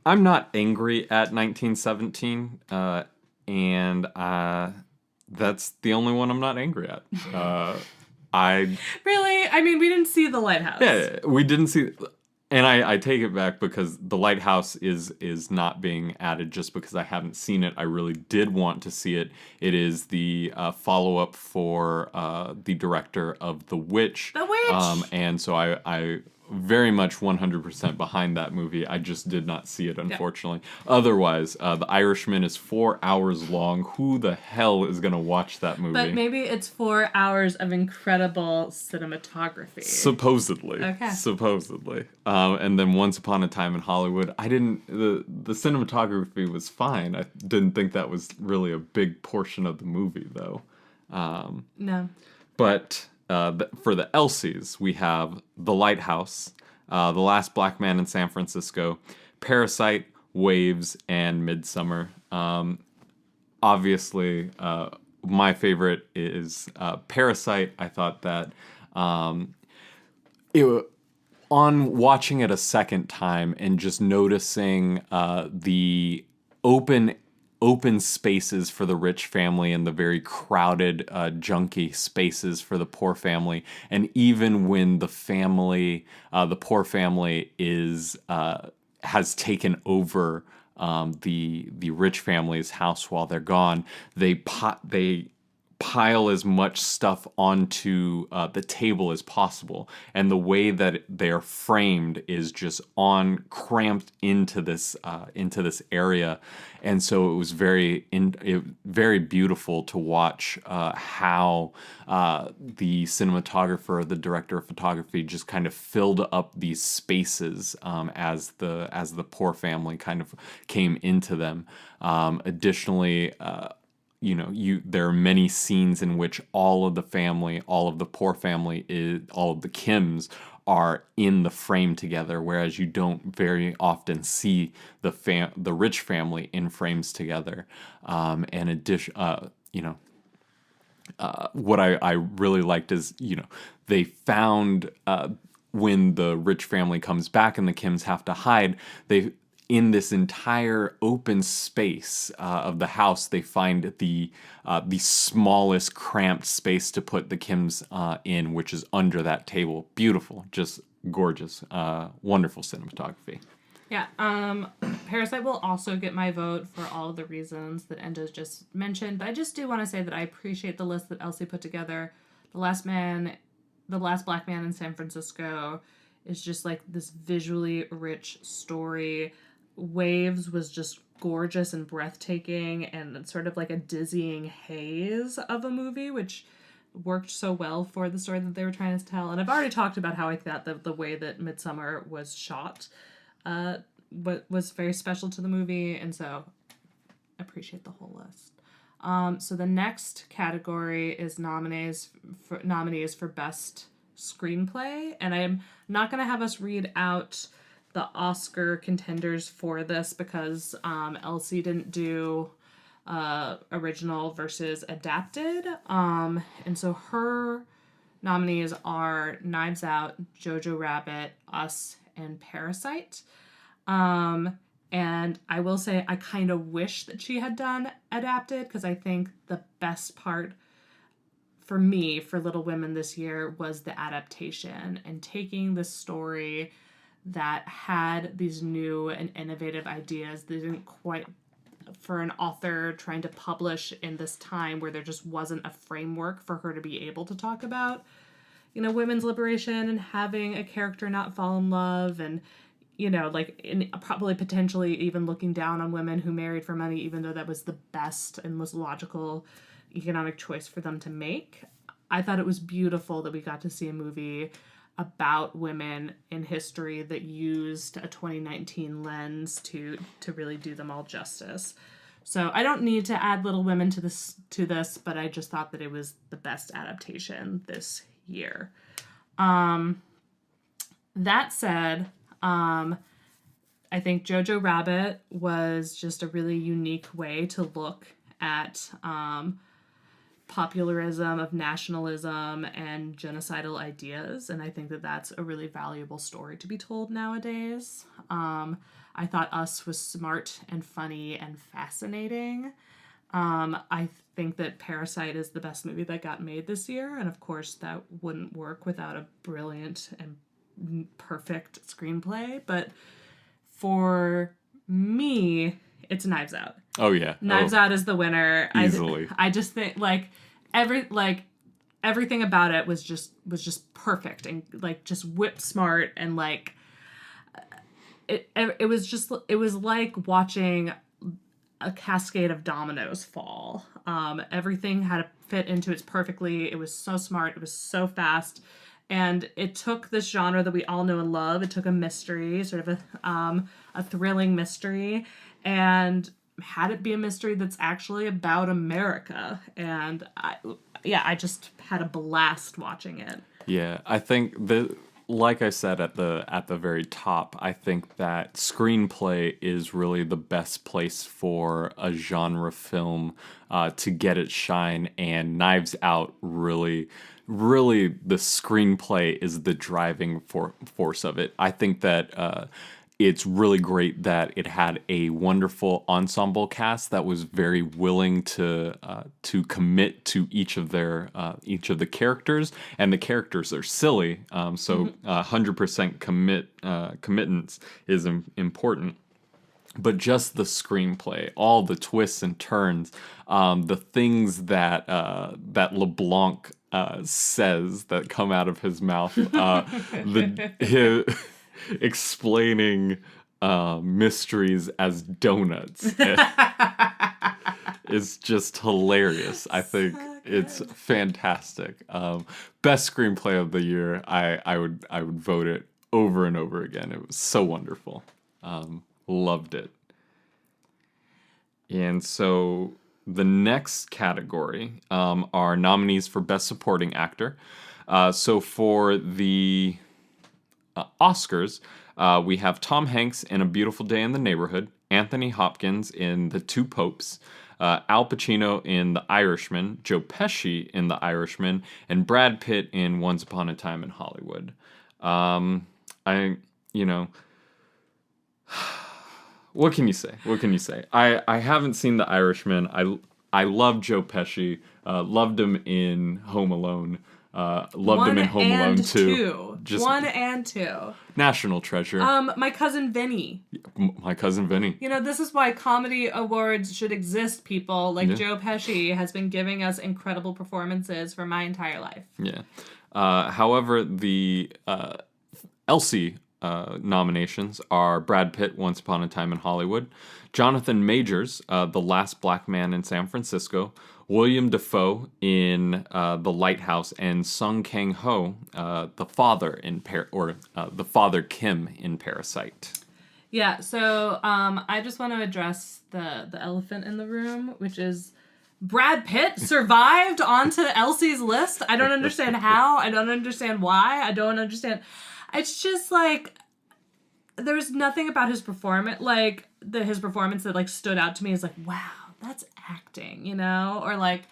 I'm not angry at 1917, and that's the only one I'm not angry at. Really? I mean, we didn't see The Lighthouse. Yeah, we didn't see... And I take it back, because The Lighthouse is not being added just because I haven't seen it. I really did want to see it. It is the follow-up for the director of The Witch. The Witch! And so I very much 100% behind that movie. I just did not see it, unfortunately. Yeah. Otherwise, The Irishman is 4 hours long. Who the hell is going to watch that movie? But maybe it's 4 hours of incredible cinematography. Supposedly. Okay. Supposedly. And then Once Upon a Time in Hollywood, the cinematography was fine. I didn't think that was really a big portion of the movie, though. No. But... for the Elsies, we have The Lighthouse, The Last Black Man in San Francisco, Parasite, Waves, and Midsummer. Obviously, my favorite is Parasite. I thought that on watching it a second time and just noticing the open spaces for the rich family and the very crowded, junky spaces for the poor family. And even when the poor family has taken over the rich family's house while they're gone, they pile as much stuff onto the table as possible, and the way that they're framed is just cramped into this area, and so it was very beautiful to watch how the cinematographer, the director of photography, just kind of filled up these spaces as the poor family kind of came into them. Additionally, there are many scenes in which all of the poor family, all of the Kims are in the frame together, whereas you don't very often see the rich family in frames together. What I really liked is, they found when the rich family comes back and the Kims have to hide, in this entire open space of the house, they find the smallest cramped space to put the Kims in, which is under that table. Beautiful, just gorgeous, wonderful cinematography. Yeah, Parasite will also get my vote for all of the reasons that Endo's just mentioned, but I just do want to say that I appreciate the list that Elsie put together. The Last Black Man in San Francisco is just like this visually rich story. Waves was just gorgeous and breathtaking and sort of like a dizzying haze of a movie, which worked so well for the story that they were trying to tell. And I've already talked about how I thought the way that Midsommar was shot was very special to the movie, and so I appreciate the whole list. So the next category is nominees for best screenplay, and I'm not going to have us read out the Oscar contenders for this because Elsie didn't do original versus adapted, and so her nominees are Knives Out, Jojo Rabbit, Us, and Parasite. And I will say I kind of wish that she had done adapted, because I think the best part for me for Little Women this year was the adaptation and taking this story that had these new and innovative ideas that didn't quite, for an author trying to publish in this time where there just wasn't a framework for her to be able to talk about, you know, women's liberation and having a character not fall in love and, you know, like probably potentially even looking down on women who married for money, even though that was the best and most logical economic choice for them to make. I thought it was beautiful that we got to see a movie about women in history that used a 2019 lens to really do them all justice. So I don't need to add Little Women to this, but I just thought that it was the best adaptation this year. That said, I think Jojo Rabbit was just a really unique way to look at popularism of nationalism and genocidal ideas, and I think that that's a really valuable story to be told nowadays. I thought Us was smart and funny and fascinating. I think that Parasite is the best movie that got made this year, and of course that wouldn't work without a brilliant and perfect screenplay, but for me, it's Knives Out. Oh yeah, Knives Out is the winner. Easily. I just think everything about it was just perfect and like just whip smart, and like it was like watching a cascade of dominoes fall. Everything had to fit into it perfectly. It was so smart. It was so fast. And it took this genre that we all know and love. It took a mystery, sort of a thrilling mystery, and had it be a mystery that's actually about America. And I just had a blast watching it. Yeah, I think like I said at the very top, I think that screenplay is really the best place for a genre film to get its shine, and Knives Out really the screenplay is the driving force of it. I think that it's really great that it had a wonderful ensemble cast that was very willing to commit to each of the characters, and the characters are silly, so 100% committance is important. But just the screenplay, all the twists and turns, the things that LeBlanc says that come out of his mouth, explaining mysteries as donuts is just hilarious. I think it's fantastic. Best screenplay of the year. I would vote it over and over again. It was so wonderful. Loved it. And so the next category are nominees for Best Supporting Actor. So for the Oscars, we have Tom Hanks in A Beautiful Day in the Neighborhood, Anthony Hopkins in The Two Popes, Al Pacino in The Irishman, Joe Pesci in The Irishman, and Brad Pitt in Once Upon a Time in Hollywood. What can you say? What can you say? I haven't seen The Irishman. I love Joe Pesci. Loved him in Home Alone. Loved him in Home Alone 2. Just One and two. national treasure. My cousin Vinny. My cousin Vinny. You know, this is why comedy awards should exist, people. Like Yeah. Joe Pesci has been giving us incredible performances for my entire life. Yeah. However, the Elsie nominations are Brad Pitt, Once Upon a Time in Hollywood, Jonathan Majors, The Last Black Man in San Francisco, William Dafoe in The Lighthouse, and Sung Kang-ho, the father in the father Kim in Parasite. Yeah, so I just want to address the elephant in the room, which is Brad Pitt survived onto Elsie's list. I don't understand how. I don't understand why. I don't understand. It's just like there's nothing about his performance, like his performance that like stood out to me as like, wow, that's acting, you know, or like,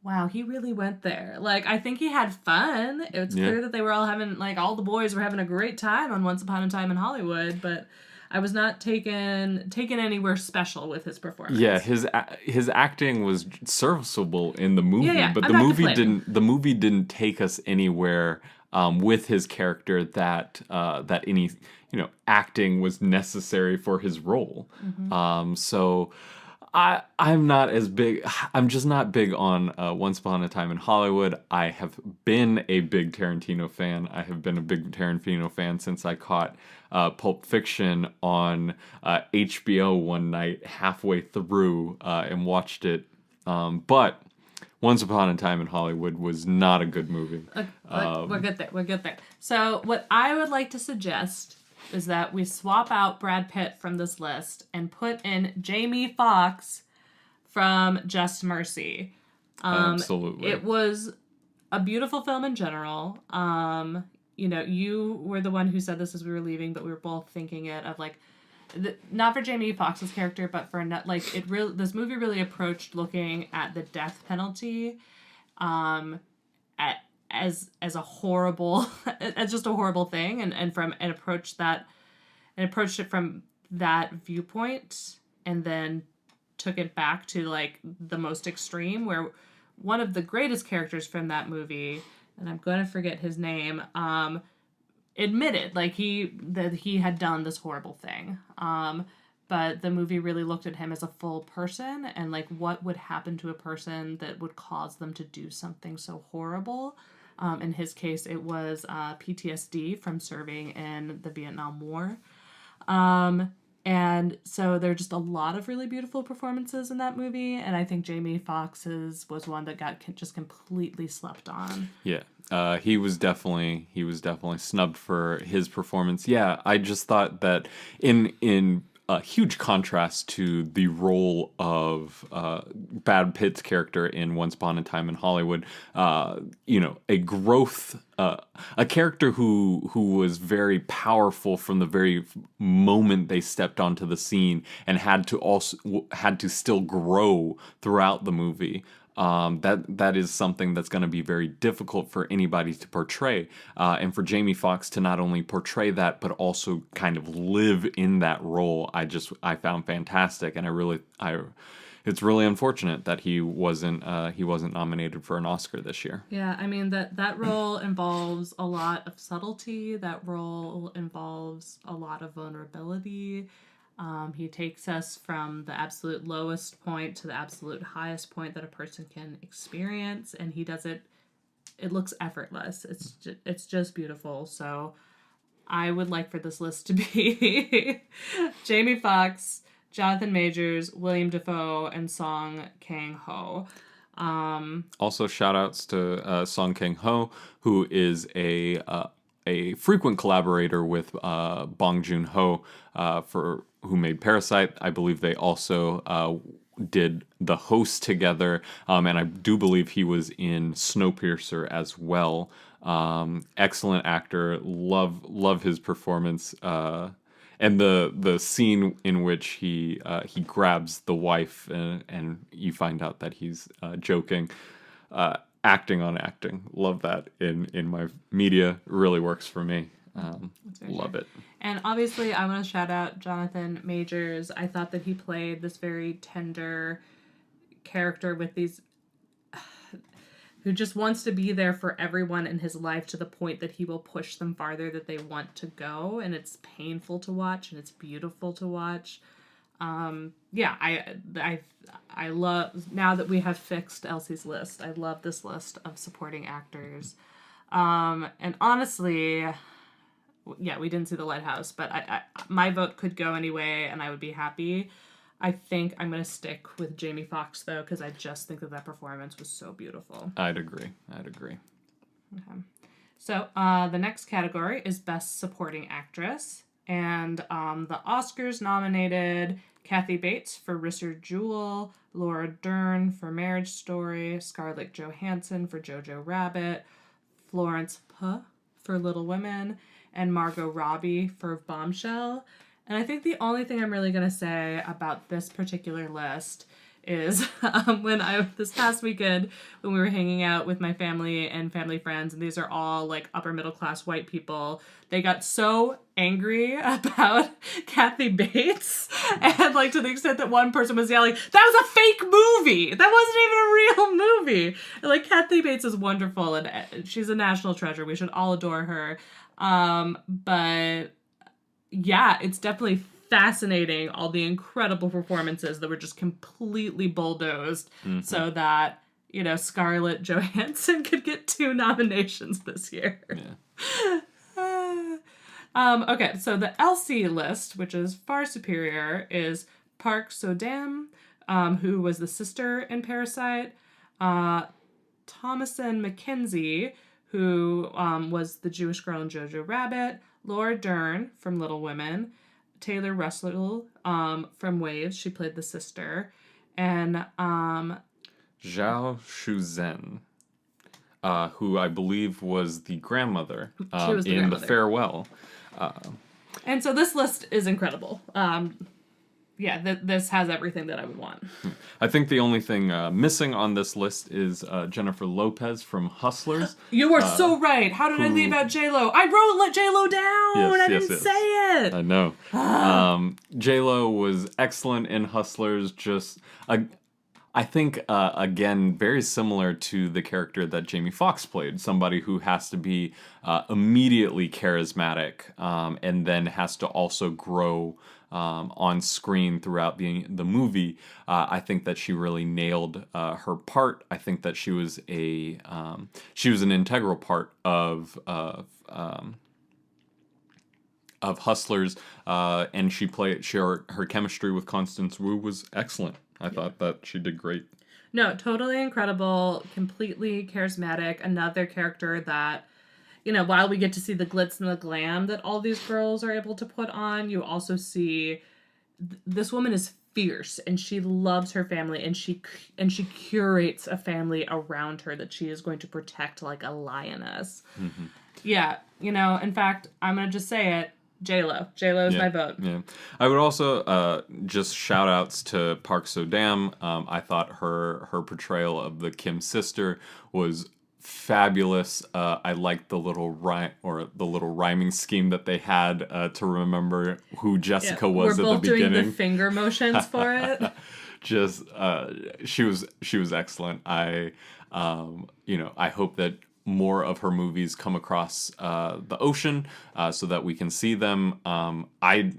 wow, he really went there. Like, I think he had fun. It's clear that they were all having, like, all the boys were having a great time on Once Upon a Time in Hollywood, but I was not taken anywhere special with his performance. Yeah, his acting was serviceable in the movie, but I'm the movie didn't take us anywhere with his character that any acting was necessary for his role. So I'm not as big. I'm just not big on Once Upon a Time in Hollywood. I have been a big Tarantino fan. I have been a big Tarantino fan since I caught Pulp Fiction on HBO one night halfway through and watched it. But Once Upon a Time in Hollywood was not a good movie. We're good there. We're good there. So what I would like to suggest is that we swap out Brad Pitt from this list and put in Jamie Foxx from Just Mercy. Absolutely. It was a beautiful film in general. You were the one who said this as we were leaving, but we were both thinking it of like, not for Jamie Foxx's character, but for like it really. This movie really approached looking at the death penalty, as a horrible, as just a horrible thing, and approached it from that viewpoint, and then took it back to like the most extreme, where one of the greatest characters from that movie, and I'm going to forget his name, admitted like that he had done this horrible thing. But the movie really looked at him as a full person and like what would happen to a person that would cause them to do something so horrible. In his case, it was PTSD from serving in the Vietnam War. And so there are just a lot of really beautiful performances in that movie, and I think Jamie Foxx's was one that got just completely slept on. Yeah, he was definitely snubbed for his performance. Yeah, I just thought that in a huge contrast to the role of Brad Pitt's character in Once Upon a Time in Hollywood, a growth, a character who was very powerful from the very moment they stepped onto the scene and had to still grow throughout the movie. That is something that's going to be very difficult for anybody to portray, and for Jamie Foxx to not only portray that but also kind of live in that role. I found fantastic, and it's really unfortunate that he wasn't nominated for an Oscar this year. Yeah, I mean that role involves a lot of subtlety. That role involves a lot of vulnerability. He takes us from the absolute lowest point to the absolute highest point that a person can experience, and he does it. It looks effortless. It's just beautiful. So, I would like for this list to be Jamie Foxx, Jonathan Majors, William Dafoe, and Song Kang-ho. Also, shout outs to Song Kang-ho, who is a frequent collaborator with Bong Joon-ho, who made Parasite. I believe they also did The Host together, and I do believe he was in Snowpiercer as well. Excellent actor. Love his performance. And the scene in which he grabs the wife and you find out that he's joking. Acting on acting. Love that in my media. Really works for me. Love it. And obviously, I want to shout out Jonathan Majors. I thought that he played this very tender character with these who just wants to be there for everyone in his life to the point that he will push them farther that they want to go, and it's painful to watch and it's beautiful to watch. I love, now that we have fixed Elsie's list, I love this list of supporting actors. And honestly, yeah, we didn't see The Lighthouse, but my vote could go anyway and I would be happy. I think I'm going to stick with Jamie Foxx, though, because I just think that performance was so beautiful. I'd agree. Okay. So the next category is Best Supporting Actress. And the Oscars nominated Kathy Bates for Richard Jewell, Laura Dern for Marriage Story, Scarlett Johansson for Jojo Rabbit, Florence Pugh for Little Women, and Margot Robbie for Bombshell. And I think the only thing I'm really going to say about this particular list is this past weekend when we were hanging out with my family and family friends, and these are all like upper middle class white people, they got so angry about Kathy Bates, and like to the extent that one person was yelling, "That was a fake movie! That wasn't even a real movie!" And, like, Kathy Bates is wonderful and she's a national treasure. We should all adore her. But yeah, it's definitely fascinating, all the incredible performances that were just completely bulldozed so that, Scarlett Johansson could get 2 nominations this year. Yeah. Okay, so the Elsie list, which is far superior, is Park So-dam, who was the sister in Parasite, Thomasin McKenzie, who was the Jewish girl in Jojo Rabbit, Laura Dern from Little Women, Taylor Russell from Waves, she played the sister, and Zhao Shuzhen, who I believe was the grandmother in The Farewell. And so this list is incredible. This has everything that I would want. I think the only thing missing on this list is Jennifer Lopez from Hustlers. You are so right. How did I leave out J-Lo? I let J-Lo down. I didn't say it. I know. J-Lo was excellent in Hustlers. Just, I think, again, very similar to the character that Jamie Foxx played. Somebody who has to be immediately charismatic and then has to also grow on screen throughout the movie. I think that she really nailed her part. I think that she was an integral part of Hustlers, and her chemistry with Constance Wu was excellent. I thought that she did great. No, totally incredible, completely charismatic. Another character that, while we get to see the glitz and the glam that all these girls are able to put on, you also see this woman is fierce and she loves her family and she curates a family around her that she is going to protect like a lioness. Mm-hmm. Yeah, in fact, I'm going to just say it. J-Lo. J-Lo is my vote. Yeah. I would also just shout outs to Park So-dam. I thought her portrayal of the Kim sister was fabulous. I liked the little rhyming scheme that they had to remember who Jessica was at the beginning. We're both doing the finger motions for it. Just she was excellent. I hope that more of her movies come across the ocean so that we can see them. I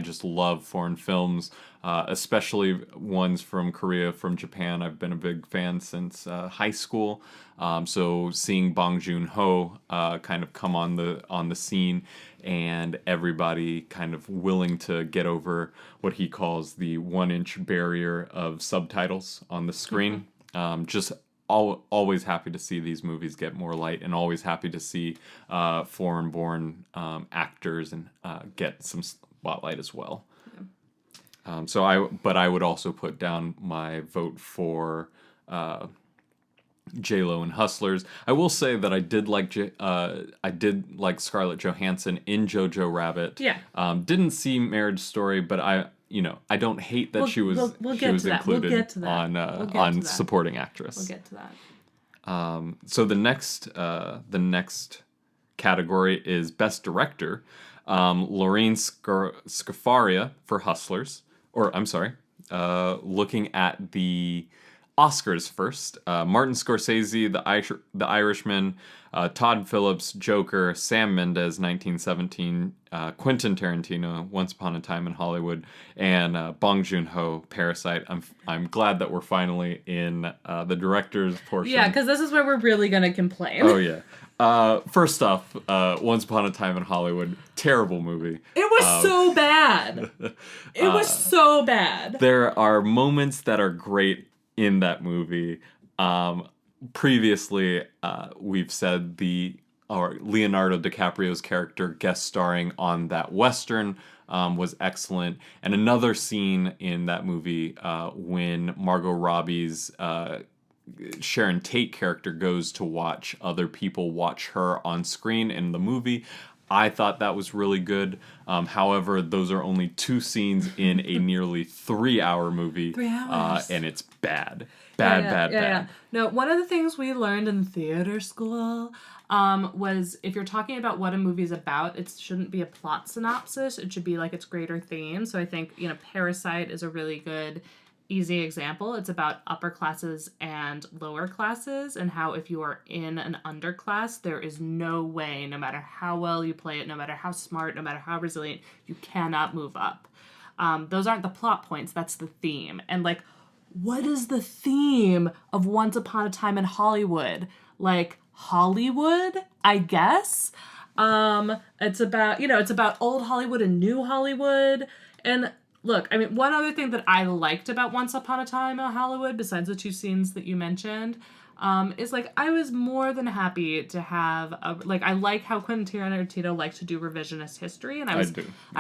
just love foreign films, especially ones from Korea, from Japan. I've been a big fan since high school. So seeing Bong Joon-ho kind of come on the scene, and everybody kind of willing to get over what he calls the 1-inch barrier of subtitles on the screen. Just always happy to see these movies get more light, and always happy to see foreign-born actors and get some spotlight as well. Yeah. But I would also put down my vote for J-Lo and Hustlers. I will say that I did like Scarlett Johansson in Jojo Rabbit. Yeah. Didn't see Marriage Story, but I don't hate that she was included on supporting actress. We'll get to that. So the next category is Best Director. Lorene Scafaria for Hustlers. Or, I'm sorry, looking at the Oscars first. Martin Scorsese, The Irishman, Todd Phillips, Joker, Sam Mendes, 1917, Quentin Tarantino, Once Upon a Time in Hollywood, and Bong Joon-ho, Parasite. I'm glad that we're finally in the director's portion. Yeah, because this is where we're really gonna complain. Oh yeah. First off, Once Upon a Time in Hollywood, terrible movie. It was so bad. It was so bad. There are moments that are great in that movie. Previously, we've said Leonardo DiCaprio's character guest starring on that Western was excellent. And another scene in that movie when Margot Robbie's Sharon Tate character goes to watch other people watch her on screen in the movie. I thought that was really good. However, those are only 2 scenes in a nearly 3-hour movie. 3 hours. And it's bad. Bad. No, one of the things we learned in theater school was if you're talking about what a movie's about, it shouldn't be a plot synopsis. It should be like its greater theme. So I think, Parasite is a really good, easy example. It's about upper classes and lower classes, and how if you are in an underclass, there is no way, no matter how well you play it, no matter how smart, no matter how resilient, you cannot move up. Those aren't the plot points, that's the theme. And what is the theme of Once Upon a Time in Hollywood? Hollywood, I guess. It's about old Hollywood and new Hollywood. And look, one other thing that I liked about Once Upon a Time in Hollywood, besides the 2 scenes that you mentioned, is I was more than happy to have I like how Quentin Tarantino likes to do revisionist history, and I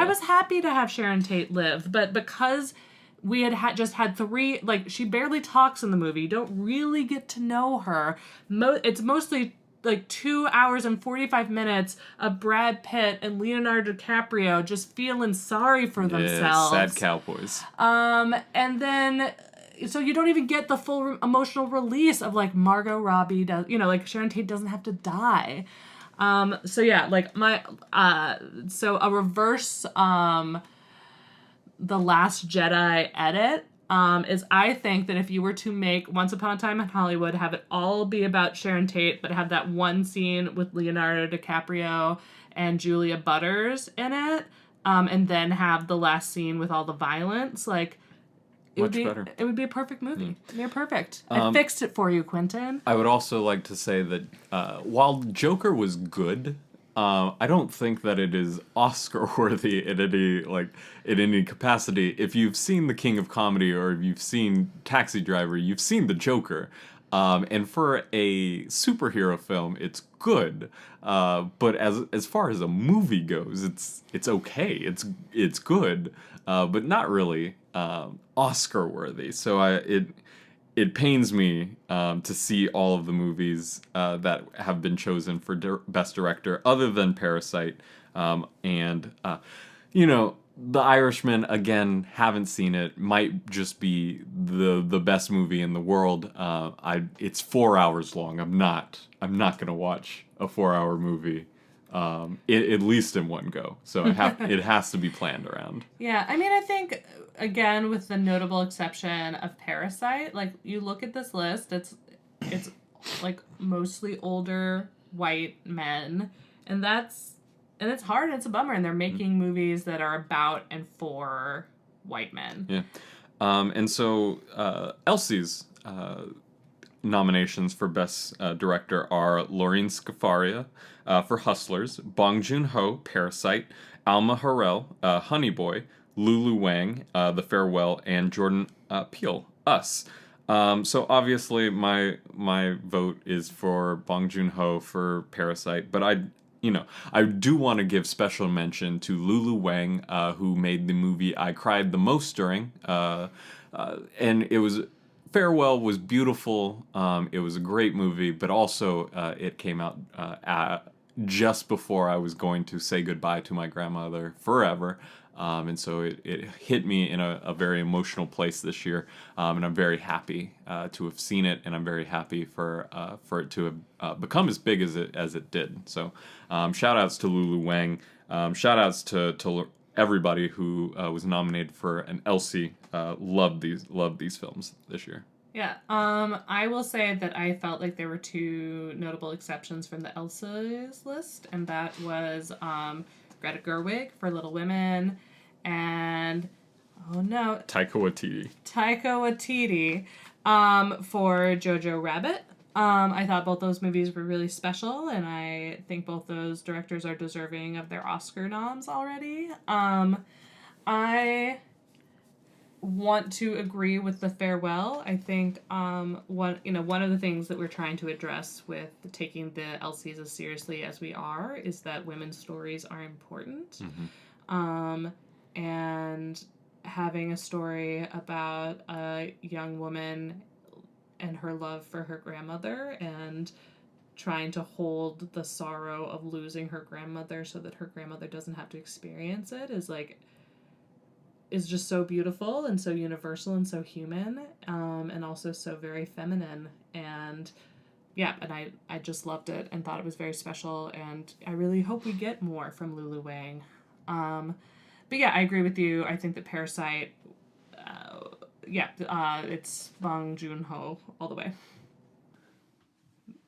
was happy to have Sharon Tate live, but because we had just had 3, she barely talks in the movie. You don't really get to know her. It's mostly 2 hours and 45 minutes of Brad Pitt and Leonardo DiCaprio just feeling sorry for themselves. Sad cowboys. And then, so you don't even get the full emotional release of Margot Robbie does, Sharon Tate doesn't have to die. So a reverse, The Last Jedi edit is I think that if you were to make Once Upon a Time in Hollywood, have it all be about Sharon Tate, but have that one scene with Leonardo DiCaprio and Julia Butters in it, and then have the last scene with all the violence, it would be a perfect movie. Near perfect. I fixed it for you, Quentin. I would also like to say that while Joker was good, I don't think that it is Oscar worthy in any capacity. If you've seen The King of Comedy or if you've seen Taxi Driver, you've seen the Joker. And for a superhero film, it's good. But as far as a movie goes, it's okay. It's good, but not really Oscar worthy. So it pains me to see all of the movies that have been chosen for Best Director, other than Parasite, and The Irishman. Again, haven't seen it. Might just be the best movie in the world. It's 4 hours long. I'm not gonna watch a 4-hour movie. At least in one go. So it has to be planned around. Yeah, I think, again, with the notable exception of Parasite, you look at this list, it's mostly older white men, and it's hard, and it's a bummer, and they're making movies that are about and for white men. Yeah. And so Elsie's nominations for Best Director are Lorene Scafaria for Hustlers, Bong Joon-ho, Parasite, Alma Harrell, Honey Boy, Lulu Wang, The Farewell, and Jordan Peele, Us. So obviously my vote is for Bong Joon-ho for Parasite, but I do want to give special mention to Lulu Wang, who made the movie I cried the most during, and it was... Farewell was beautiful. It was a great movie, but also it came out just before I was going to say goodbye to my grandmother forever. And so it hit me in a very emotional place this year, and I'm very happy to have seen it, and I'm very happy for it to have become as big as it did. So, shout outs to Lulu Wang, shout outs to everybody who was nominated for an Elsie. Loved these films this year. Yeah, I will say that I felt like there were two notable exceptions from the Elsa's list, and that was Greta Gerwig for Little Women, and Taika Waititi for Jojo Rabbit. I thought both those movies were really special, and I think both those directors are deserving of their Oscar noms already. I want to agree with the farewell. I think one of the things that we're trying to address with taking the Elsies as seriously as we are is that women's stories are important. Mm-hmm. And having a story about a young woman and her love for her grandmother and trying to hold the sorrow of losing her grandmother so that her grandmother doesn't have to experience it is just so beautiful and so universal and so human, and also so very feminine. And yeah, and I just loved it and thought it was very special, and I really hope we get more from Lulu Wang. But yeah, I agree with you. I think that Parasite, it's Bong Joon-ho all the way.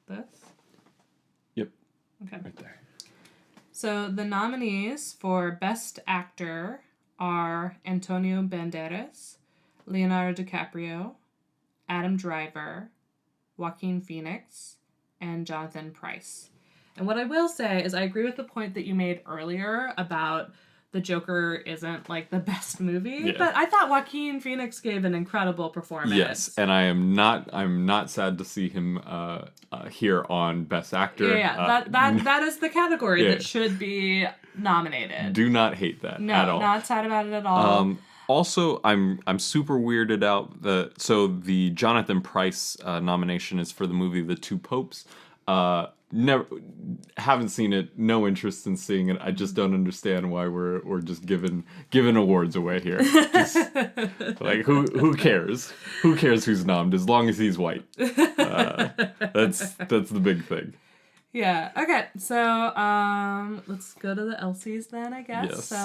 This? Yep. Okay. Right there. So the nominees for Best Actor are Antonio Banderas, Leonardo DiCaprio, Adam Driver, Joaquin Phoenix, and Jonathan Pryce. And what I will say is I agree with the point that you made earlier about the Joker isn't like the best movie, but I thought Joaquin Phoenix gave an incredible performance. Yes, and I'm not sad to see him here on Best Actor. Yeah, that is the category that should be nominated. Do not hate that at all. Not sad about it at all. Also, I'm super weirded out the Jonathan Pryce nomination is for the movie The Two Popes. Never haven't seen it. No interest in seeing it. I just don't understand why we're just giving awards away here. Just, like who cares? Who cares who's nommed as long as he's white? That's the big thing. Yeah. Okay. So let's go to the Elsies then, I guess. Yes. So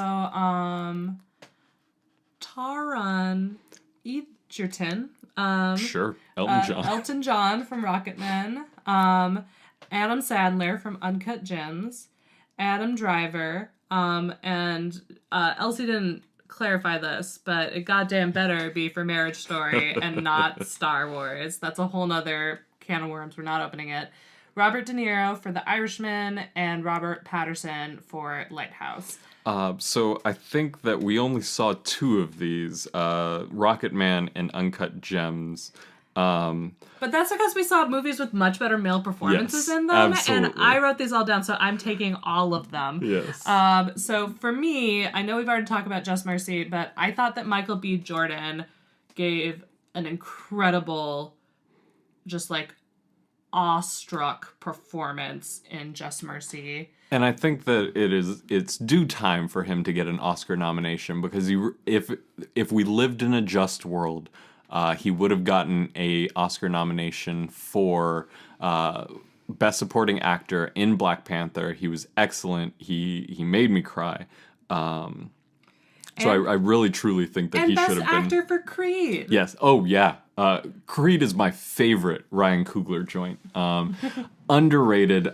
Taron Egerton. Sure. Elton John. Elton John from Rocketman. Adam Sandler from Uncut Gems. Adam Driver. And Elsie didn't clarify this, but it goddamn better be for Marriage Story and not Star Wars. That's a whole nother can of worms. We're not opening it. Robert De Niro for The Irishman and Robert Pattinson for Lighthouse. So I think that we only saw two of these, Rocketman and Uncut Gems. But that's because we saw movies with much better male performances in them. Absolutely. And I wrote these all down, so I'm taking all of them. Yes. So for me, I know we've already talked about Just Mercy, but I thought that Michael B. Jordan gave an incredible, just like awestruck performance in Just Mercy. And I think that it's due time for him to get an Oscar nomination because if we lived in a just world, he would have gotten a Oscar nomination for Best Supporting Actor in Black Panther. He was excellent. He made me cry. So I really truly think that he should have been. And Best Actor for Creed. Yes. Oh yeah. Creed is my favorite Ryan Coogler joint. Underrated.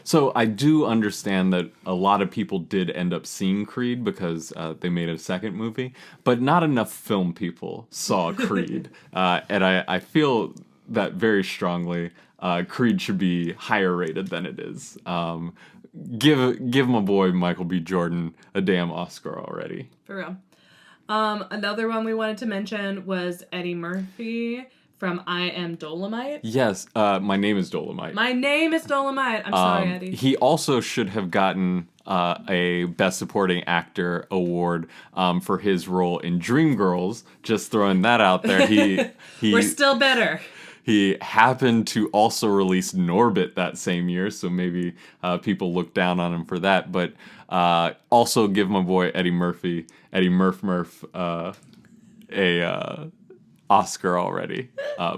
So I do understand that a lot of people did end up seeing Creed because they made a second movie, but not enough film people saw Creed. And I feel that very strongly. Creed should be higher rated than it is. Give my boy Michael B. Jordan a damn Oscar already. For real. Another one we wanted to mention was Eddie Murphy from I Am Dolomite. Yes, My Name is Dolomite. My Name is Dolomite. I'm sorry, Eddie. He also should have gotten a Best Supporting Actor award for his role in Dreamgirls. Just throwing that out there. He We're still bitter. He happened to also release Norbit that same year, so maybe people look down on him for that. But also give my boy Eddie Murph, a Oscar already,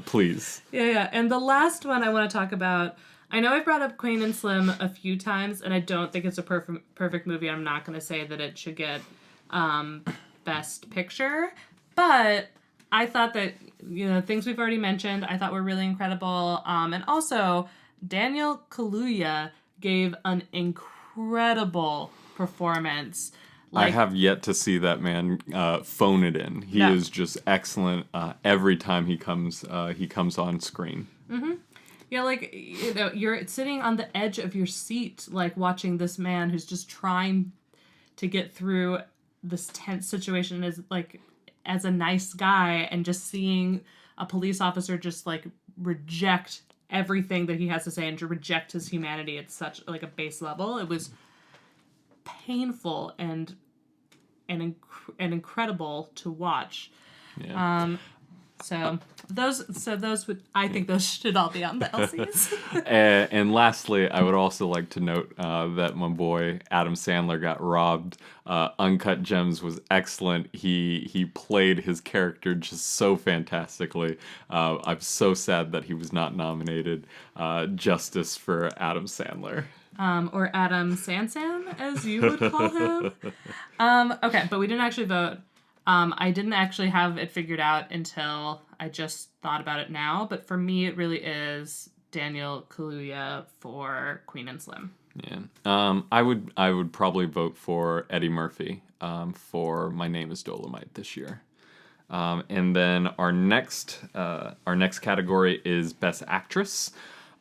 please. Yeah. And the last one I want to talk about, I know I've brought up Queen and Slim a few times, and I don't think it's a perfect movie. I'm not going to say that it should get Best Picture, but I thought that, things we've already mentioned, I thought were really incredible. And also, Daniel Kaluuya gave an incredible performance. I have yet to see that man phone it in. He is just excellent every time he comes on screen. Mm-hmm. Yeah, you're sitting on the edge of your seat, watching this man who's just trying to get through this tense situation as a nice guy, and just seeing a police officer just reject everything that he has to say and to reject his humanity at such a base level. It was painful and incredible to watch. Yeah. So those would, I think those should all be on the Elsies. And lastly, I would also like to note that my boy Adam Sandler got robbed. Uncut Gems was excellent. He played his character just so fantastically. I'm so sad that he was not nominated. Justice for Adam Sandler. Or Adam Sansan, as you would call him. Okay, but we didn't actually vote. I didn't actually have it figured out until I just thought about it now. But for me, it really is Daniel Kaluuya for Queen and Slim. Yeah. I would probably vote for Eddie Murphy for My Name is Dolomite this year. And then our next category is Best Actress.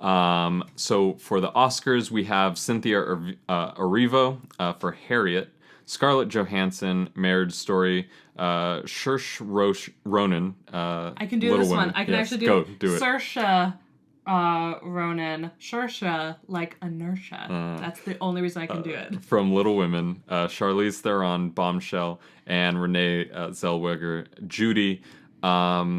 So for the Oscars, we have Cynthia Erivo for Harriet, Scarlett Johansson, Marriage Story, Saoirse Ronan. I can do Little this Women. one. I can actually do it. Saoirse Ronan. Saoirse like inertia. That's the only reason I can do it. From Little Women, Charlize Theron, Bombshell, and Renee Zellweger, Judy. Yeah.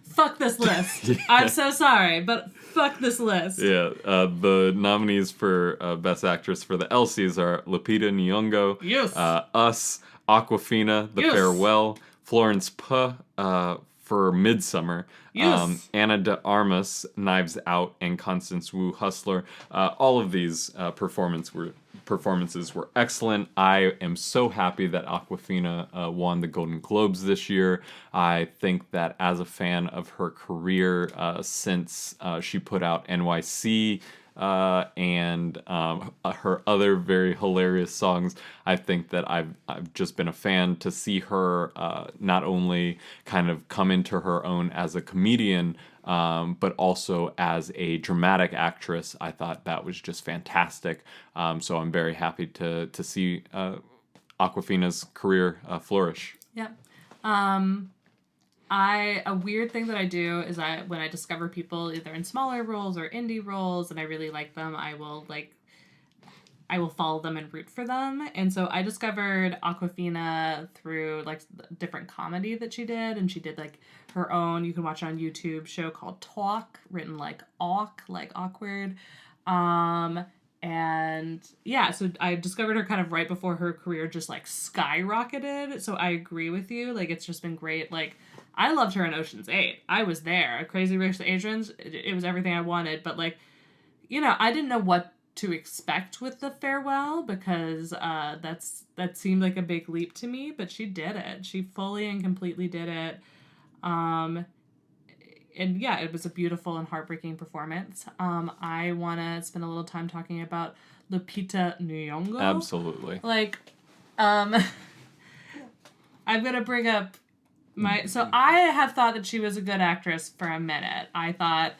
Fuck this list. I'm so sorry, but fuck this list. Yeah, the nominees for Best Actress for the Elsies are Lupita Nyong'o, Yes. Us, Awkwafina, The Yes. Farewell, Florence Pugh for Midsummer, Yes. Ana de Armas, Knives Out, and Constance Wu, Hustler. All of these performances were excellent. I am so happy that Awkwafina won the Golden Globes this year. I think that as a fan of her career since she put out NYC and her other very hilarious songs, I think that I've just been a fan to see her not only kind of come into her own as a comedian, but also as a dramatic actress. I thought that was just fantastic. So I'm very happy to see Awkwafina's career flourish. Yeah. A weird thing that I do is when I discover people either in smaller roles or indie roles and I really like them, I will follow them and root for them. And so I discovered Awkwafina through different comedy that she did, and she did her own, you can watch on YouTube, show called Talk, written like awk, like awkward. And yeah, so I discovered her kind of right before her career just skyrocketed. So I agree with you. It's just been great. I loved her in Ocean's 8. I was there. Crazy Rich Asians. It was everything I wanted. But I didn't know what to expect with The Farewell because that seemed like a big leap to me. But she did it. She fully and completely did it. And yeah, it was a beautiful and heartbreaking performance. I want to spend a little time talking about Lupita Nyong'o. Absolutely. I'm gonna bring up so I have thought that she was a good actress for a minute. I thought,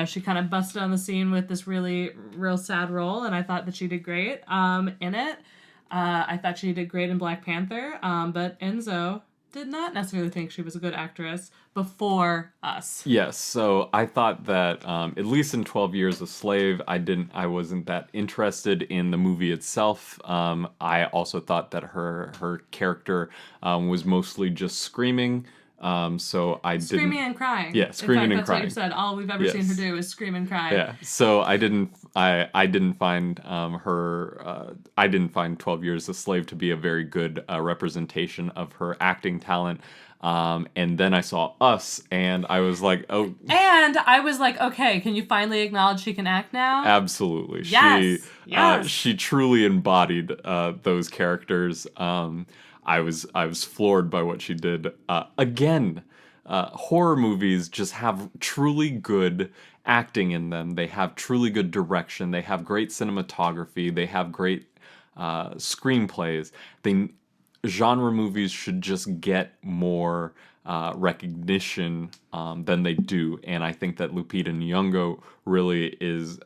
she kind of busted on the scene with this real sad role, and I thought that she did great in it. I thought she did great in Black Panther, but Enzo did not necessarily think she was a good actress before Us. Yes, so I thought that at least in 12 Years a Slave, I wasn't that interested in the movie itself. I also thought that her character was mostly just screaming So I Screaming didn't. and crying. Yeah, screaming In fact, and that's crying. what you've said. All we've ever seen her Yes. do is scream and cry. Yeah. So I didn't find I didn't find 12 Years a Slave to be a very good representation of her acting talent. And then I saw Us, and I was like, oh, And I was like, okay, can you finally acknowledge she can act now? absolutely. Yes. Yes. She truly embodied those characters. I was floored by what she did. Again, horror movies just have truly good acting in them. They have truly good direction. They have great cinematography. They have great screenplays. They genre movies should just get more recognition than they do, and I think that Lupita Nyong'o really is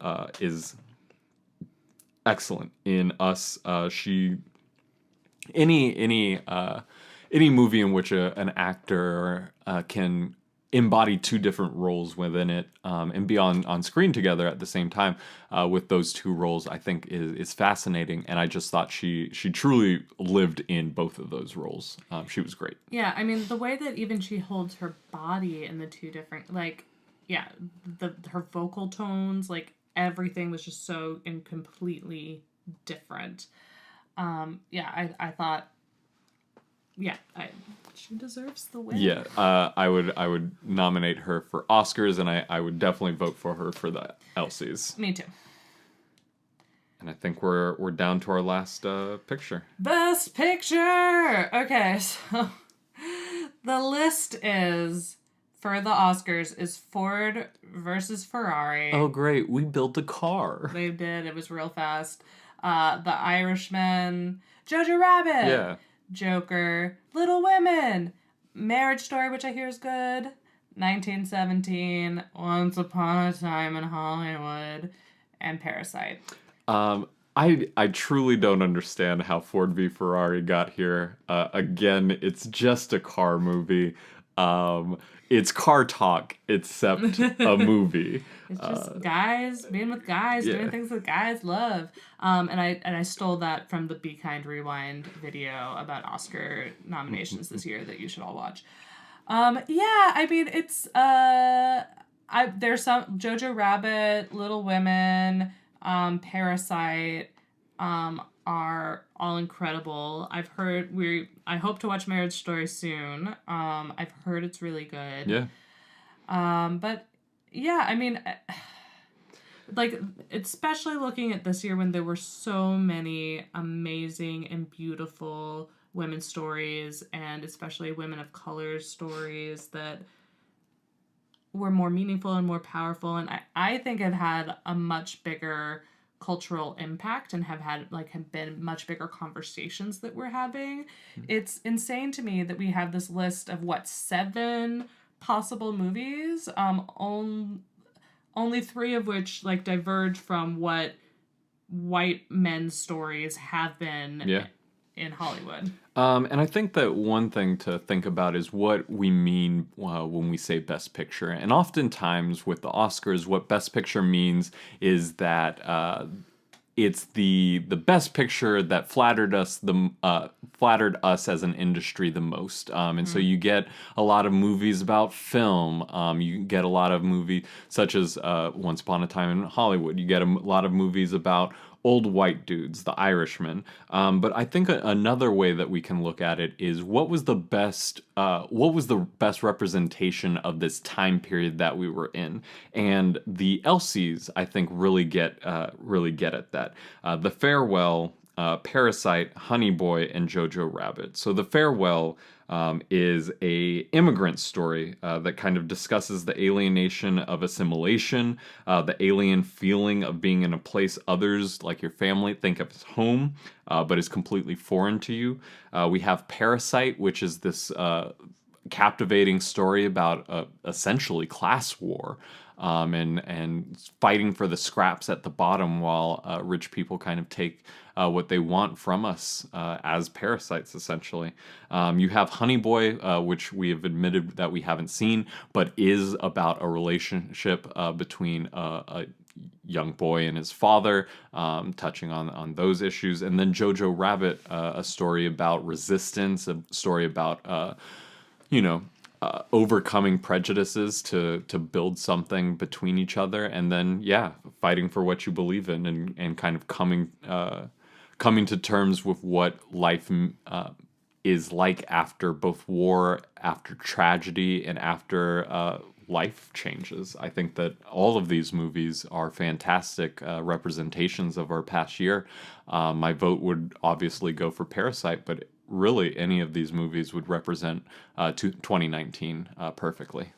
excellent in Us. She any movie in which an actor can embody two different roles within it and be on screen together at the same time with those two roles, I think is fascinating. And I just thought she truly lived in both of those roles. She was great. Yeah, I mean, the way that even she holds her body in the two different, like, yeah, her vocal tones, like, everything was just so completely different. Yeah, I thought, yeah, she deserves the win. Yeah, I would nominate her for Oscars, and I would definitely vote for her for the Elsies. Me too. And I think we're down to our last picture. Best Picture! Okay, so the list is, for the Oscars, is Ford versus Ferrari. Oh, great. We built a car. They did. It was real fast. The Irishman, Jojo Rabbit, Yeah. Joker, Little Women, Marriage Story, which I hear is good, 1917, Once Upon a Time in Hollywood, and Parasite. I truly don't understand how Ford v Ferrari got here. Again, it's just a car movie. It's car talk, except a movie. It's just guys being with guys, Yeah. doing things that guys love. And I stole that from the Be Kind Rewind video about Oscar nominations this year that you should all watch. Yeah, I mean it's there's some Jojo Rabbit, Little Women, Parasite, are all incredible. I've heard I hope to watch Marriage Story soon. I've heard it's really good. Yeah. But yeah, I mean, like, especially looking at this year when there were so many amazing and beautiful women's stories, and especially women of color stories that were more meaningful and more powerful. And I think have had a much bigger cultural impact and have been much bigger conversations that we're having. It's insane to me that we have this list of 7 possible movies, only 3 of which like diverge from what white men's stories have been in Hollywood. And I think that one thing to think about is what we mean when we say Best Picture. And oftentimes with the Oscars, what Best Picture means is that it's the Best Picture that flattered us as an industry the most. And so you get a lot of movies about film. You get a lot of movies such as Once Upon a Time in Hollywood. You get a lot of movies about old white dudes, The Irishman. But I think another way that we can look at it is what was the best representation of this time period that we were in. And the Elsies, I think, really get at that. The Farewell, Parasite, Honey Boy, and Jojo Rabbit. So The Farewell is a immigrant story that kind of discusses the alienation of assimilation, the alien feeling of being in a place others, like your family, think of as home, but is completely foreign to you. We have Parasite, which is this captivating story about essentially class war. And fighting for the scraps at the bottom while rich people kind of take what they want from us as parasites, essentially. You have Honey Boy, which we have admitted that we haven't seen, but is about a relationship between a young boy and his father, touching on those issues. And then Jojo Rabbit, a story about resistance, a story about, overcoming prejudices to build something between each other, and then fighting for what you believe in, and kind of coming to terms with what life is like after both war, after tragedy, and after life changes. I think that all of these movies are fantastic representations of our past year. My vote would obviously go for Parasite, but really any of these movies would represent 2019 perfectly.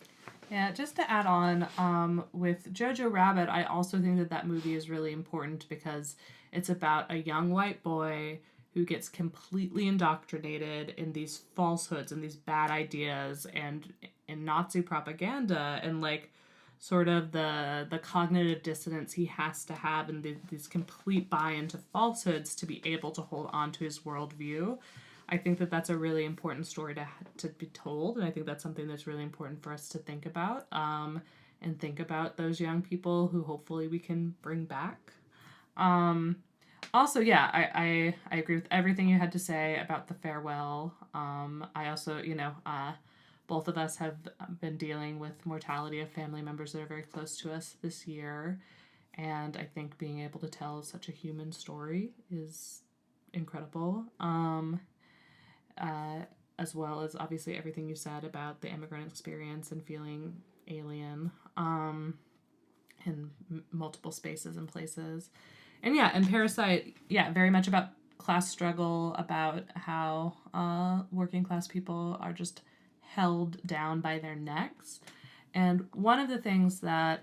Yeah, just to add on, with Jojo Rabbit, I also think that that movie is really important because it's about a young white boy who gets completely indoctrinated in these falsehoods and these bad ideas and in Nazi propaganda, and like sort of the cognitive dissonance he has to have, and these complete buy into falsehoods to be able to hold on to his worldview. I think that that's a really important story to be told, and I think that's something that's really important for us to think about, and think about those young people who hopefully we can bring back. Also, yeah, I agree with everything you had to say about the farewell. I also, both of us have been dealing with mortality of family members that are very close to us this year, and I think being able to tell such a human story is incredible. As well as obviously everything you said about the immigrant experience and feeling alien, in multiple spaces and places. And Parasite, very much about class struggle, about how working class people are just held down by their necks. And one of the things that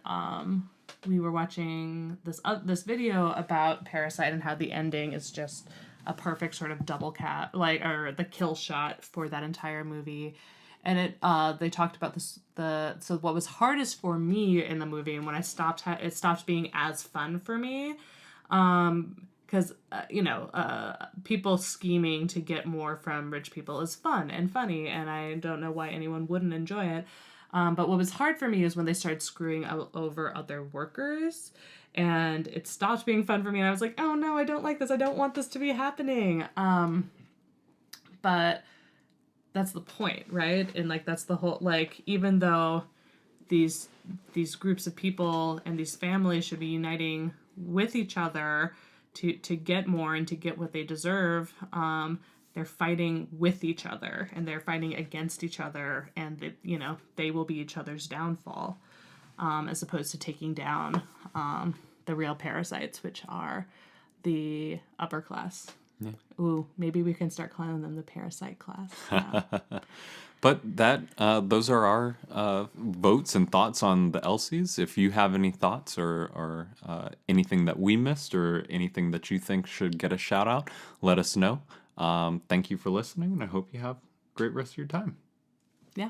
we were watching this video about Parasite and how the ending is just a perfect sort of double cat, or the kill shot for that entire movie. And they talked about this. So what was hardest for me in the movie, and when I stopped, it stopped being as fun for me, because people scheming to get more from rich people is fun and funny, and I don't know why anyone wouldn't enjoy it. But what was hard for me is when they started screwing over other workers, and it stopped being fun for me, and I was like, oh no, I don't like this, I don't want this to be happening. But that's the point, right? And like that's the whole, like, even though these groups of people and these families should be uniting with each other to get more and to get what they deserve, they're fighting with each other, and they're fighting against each other, and they will be each other's downfall, as opposed to taking down the real parasites, which are the upper class. Yeah. Ooh, maybe we can start calling them the parasite class. But those are our votes and thoughts on the Elsies. If you have any thoughts or anything that we missed or anything that you think should get a shout out, let us know. Thank you for listening, and I hope you have a great rest of your time. Yeah.